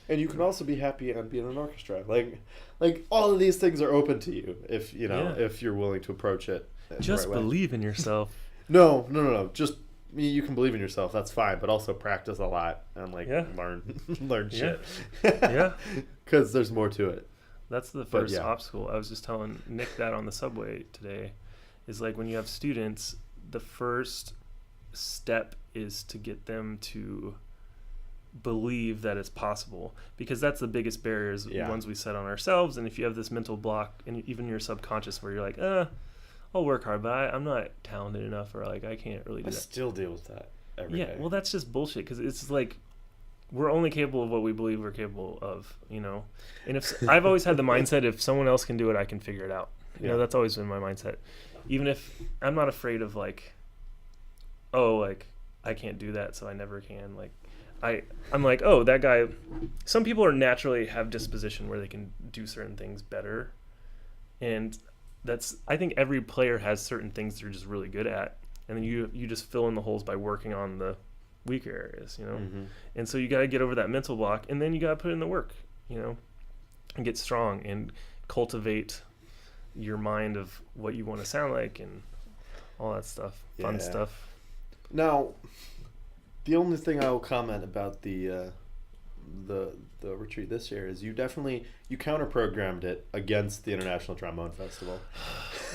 And you can also be happy and be in an orchestra. Like all of these things are open to you if you know if you're willing to approach it. Just the right way. believe in yourself. No. Just you can believe in yourself. That's fine, but also practice a lot and learn shit. Yeah. Because there's more to it. That's the first obstacle. I was just telling Nick that on the subway today. Is like when you have students, the first step is to get them to believe that it's possible, because that's the biggest barriers, ones we set on ourselves. And if you have this mental block, and even your subconscious, where you're like, I'll work hard, but I'm not talented enough, or like I can't really do that. I still deal with that every day. Well, that's just bullshit, because it's like we're only capable of what we believe we're capable of, you know. And if I've always had the mindset, if someone else can do it, I can figure it out. You know, that's always been my mindset. Even if I'm not afraid of like, I can't do that, so I never can. Like I'm like, that guy. Some people are naturally have disposition where they can do certain things better, and I think every player has certain things they're just really good at, and then you just fill in the holes by working on the weaker areas, you know. And so you got to get over that mental block, and then you got to put in the work, you know, and get strong and cultivate your mind of what you want to sound like and all that stuff, fun stuff. Now, the only thing I will comment about the retreat this year is you counter-programmed it against the International Trombone Festival.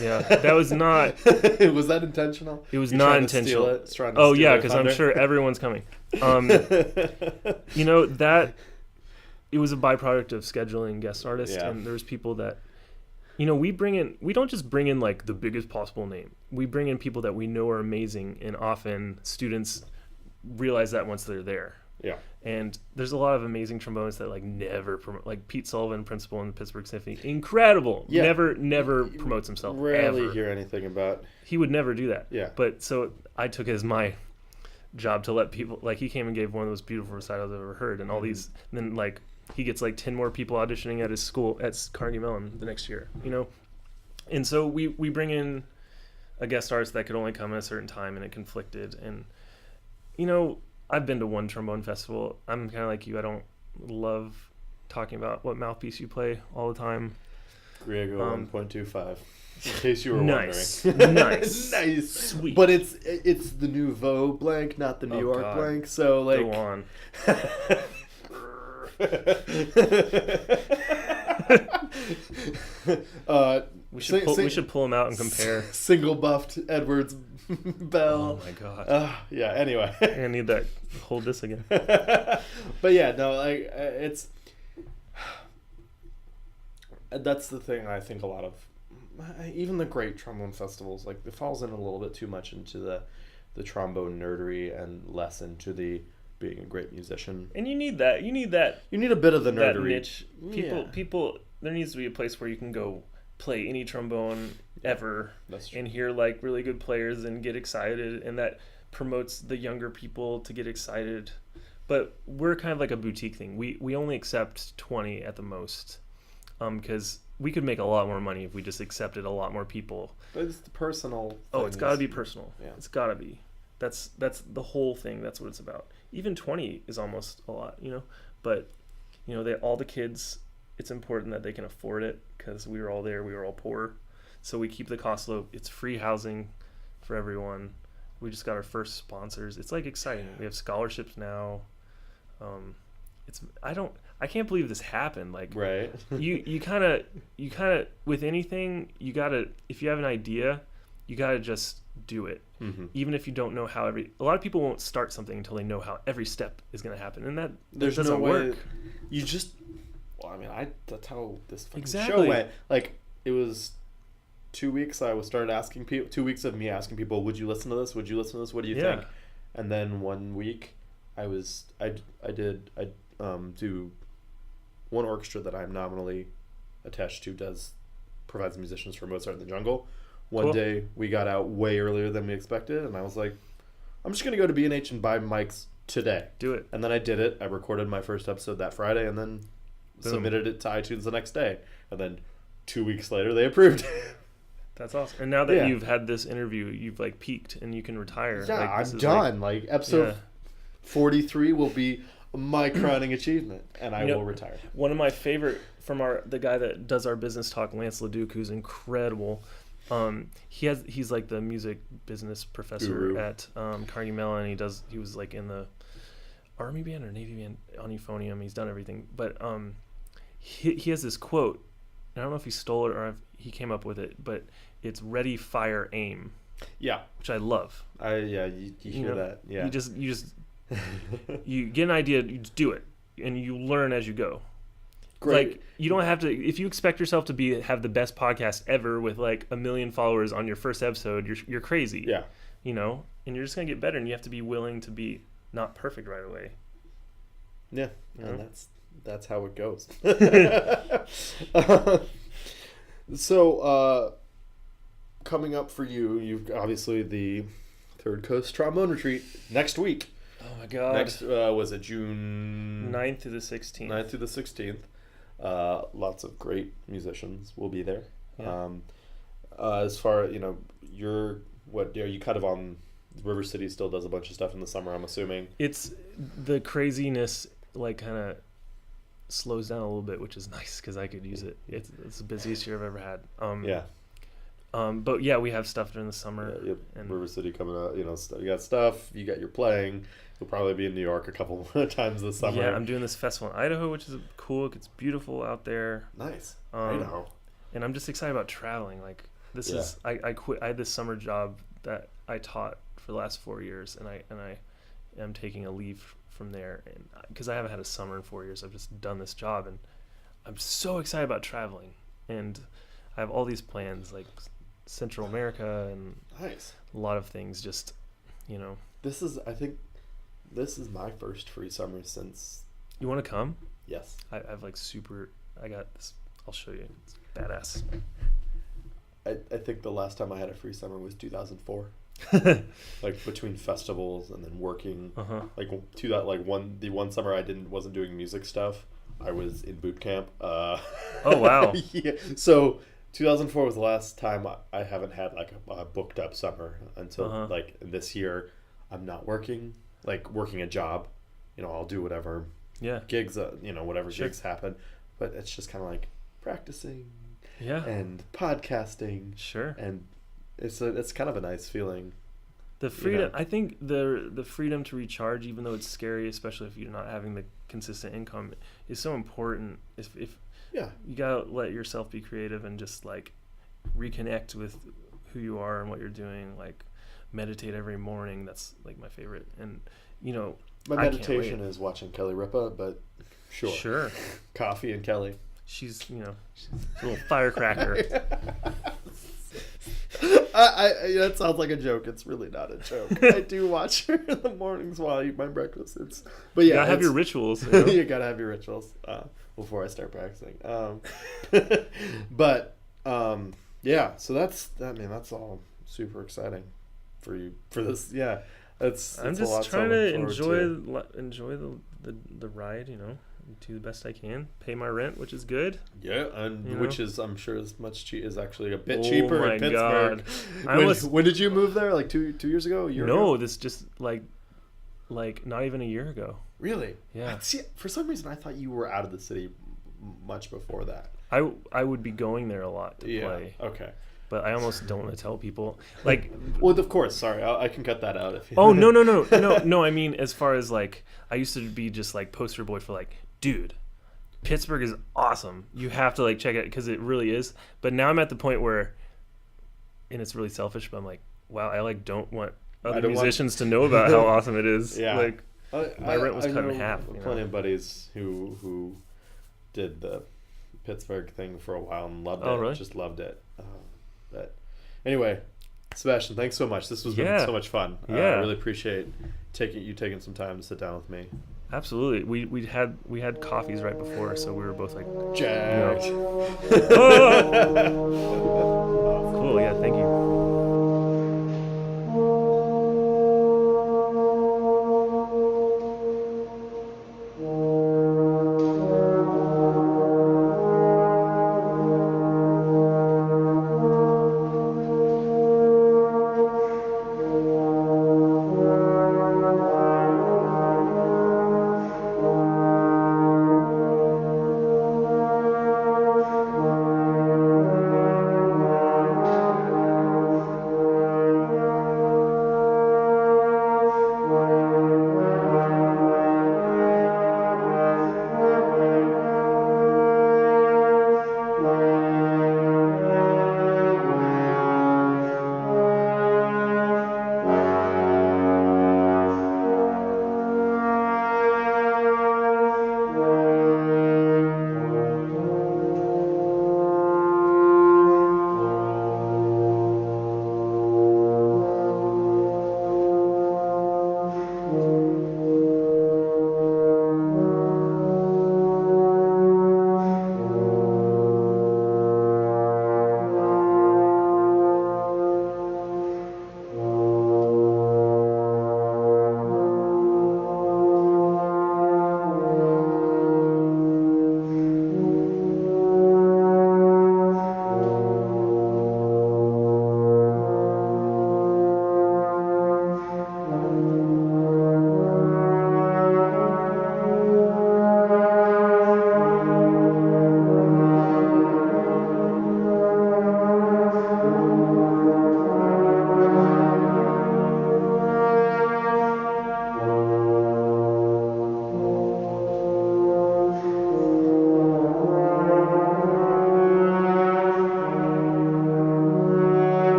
Yeah, that was not. Was that intentional? It was not intentional. Because I'm sure everyone's coming. You know, that it was a byproduct of scheduling guest artists, and there's people that, you know, we don't just bring in like the biggest possible name. We bring in people that we know are amazing, and often students realize that once they're there. Yeah. And there's a lot of amazing trombonists that like never promote, like Pete Sullivan, principal in the Pittsburgh Symphony, incredible. Yeah. Never promotes himself. Rarely ever. Hear anything about. He would never do that. Yeah. But so I took it as my job to let people, like, he came and gave one of those beautiful recitals I've ever heard, and all these, and then like he gets like 10 more people auditioning at his school at Carnegie Mellon the next year, you know. And so we bring in a guest artist that could only come at a certain time, and it conflicted. And you know, I've been to one trombone festival. I'm kind of like you. I don't love talking about what mouthpiece you play all the time. Griego 1.25. In case you were nice. wondering. Nice. Sweet. But it's the Nouveau blank, not the New York blank. So like. Go on. We should pull them out and compare. Single buffed Edwards Bell. Oh my god. Yeah. Anyway, I need that. Hold this again. But yeah, no, like it's. That's the thing. I think a lot of, even the great trombone festivals, like it falls in a little bit too much into the trombone nerdery and less into the being a great musician. And you need that. You need that. You need a bit of the That nerdery. niche. People. There needs to be a place where you can go play any trombone ever That's true. and hear like really good players and get excited, and that promotes the younger people to get excited. But we're kind of like a boutique thing. We only accept 20 at the most, because we could make a lot more money if we just accepted a lot more people. But it's the personal. Oh, it's got to be things. personal. Yeah. It's got to be. That's the whole thing. That's what it's about. Even 20 is almost a lot, But, all the kids, it's important that they can afford it, because we were all there. We were all poor. So we keep the cost low. It's free housing for everyone. We just got our first sponsors. It's like exciting. We have scholarships now. I can't believe this happened. Like, Right. you kind of with anything, you gotta, if you have an idea, you gotta just do it. Mm-hmm. Even if you don't know how a lot of people won't start something until they know how every step is going to happen, and that There's doesn't no way. work. You just. Well, I mean, that's how this fucking Exactly. show went. Like, it was 2 weeks. I started asking people. 2 weeks of me asking people, "Would you listen to this? Would you listen to this? What do you Yeah. think?" And then 1 week, I do one orchestra that I'm nominally attached to provides musicians for Mozart in the Jungle. One Cool. day we got out way earlier than we expected, and I was like, I'm just gonna go to B&H and buy mics today. Do it. And then I did it. I recorded my first episode that Friday, and then Boom. submitted it to iTunes the next day. And then 2 weeks later, they approved it. That's awesome. And now that Yeah. you've had this interview, you've like peaked and you can retire. Yeah, Like, this I'm is done. Like episode Yeah. 43 will be my crowning achievement, and I will retire. One of my favorite from the guy that does our business talk, Lance Leduc, who's incredible. He's like the music business professor Guru. at Carnegie Mellon. He was like in the Army band or Navy band on euphonium. He's done everything, but he has this quote. I don't know if he stole it or if he came up with it, but it's ready, fire, aim, Yeah, which I love. you hear know, that? Yeah, You just you get an idea, you just do it, and you learn as you go. great. Like, you don't have to, if you expect yourself to have the best podcast ever with like 1 million followers on your first episode, you're crazy. Yeah, And you're just gonna get better, and you have to be willing to be not perfect right away. yeah, You and know? that's how it goes. So, coming up for you've obviously the Third Coast Trombone Retreat next week. Oh my god. Next was it June 9th through the 16th. 9th through the 16th. Lots of great musicians will be there. Yeah. As far you're you kind of on River City still does a bunch of stuff in the summer, I'm assuming. It's the craziness like kind of slows down a little bit, which is nice because I could use it. It's the busiest year I've ever had. Yeah. But yeah, we have stuff during the summer. Yep. And River City coming out, you got stuff, you got your playing. You'll probably be in New York a couple more times this summer. yeah, I'm doing this festival in Idaho, which is cool. It's beautiful out there. Nice. Idaho. And I'm just excited about traveling. Like this Yeah. is I quit. I had this summer job that I taught for the last 4 years, and I am taking a leave from there, and because I haven't had a summer in 4 years, I've just done this job, and I'm so excited about traveling, and I have all these plans like Central America and Nice. a lot of things. Just I think this is my first free summer since you want to come? yes. I've like I got this. I'll show you. It's badass. I think the last time I had a free summer was 2004. Like between festivals and then working. Like the one summer I wasn't doing music stuff. I was in boot camp. Oh wow. Yeah. So 2004 was the last time I haven't had like a booked up summer until like this year. I'm not working a job. I'll do whatever gigs whatever Sure. gigs happen, but it's just kind of like practicing Yeah. and podcasting, Sure. and it's kind of a nice feeling. The freedom, I think the freedom to recharge, even though it's scary, especially if you're not having the consistent income, is so important. If Yeah. you gotta let yourself be creative and just like reconnect with who you are and what you're doing, like meditate every morning. That's like my favorite. And My I can't meditation wait. is watching Kelly Ripa, but sure. Coffee and Kelly. She's she's a little firecracker. That sounds like a joke. It's really not a joke. I do watch her in the mornings while I eat my breakfast. But yeah, You gotta have your rituals. You gotta have your rituals before I start practicing. Yeah. So that's all super exciting for you for this. Yeah, I'm just trying to enjoy the ride. Do the best I can. Pay my rent, which is good. Yeah, and which is I'm sure is actually a bit Oh cheaper my in Pittsburgh. God. When did you move there? Like two years ago? A year ago? This just like not even a year ago. Really? Yeah. See, for some reason, I thought you were out of the city much before that. I would be going there a lot to play. Okay. But I almost don't want to tell people. Like, well, of course. Sorry, I can cut that out if you. Oh no! I mean, as far as like, I used to be just like poster boy for like, dude, Pittsburgh is awesome. You have to like check it because it really is. But now I'm at the point where, and it's really selfish, but I'm like, wow, I like don't want other musicians to know about how awesome it is. Yeah. Like, my rent was cut in half. Plenty of buddies who did the Pittsburgh thing for a while and loved it. Really? Just loved it. But anyway, Sebastian, thanks so much. This was been so much fun. I really appreciate taking some time to sit down with me. Absolutely. We had coffees right before, so we were both like jacked.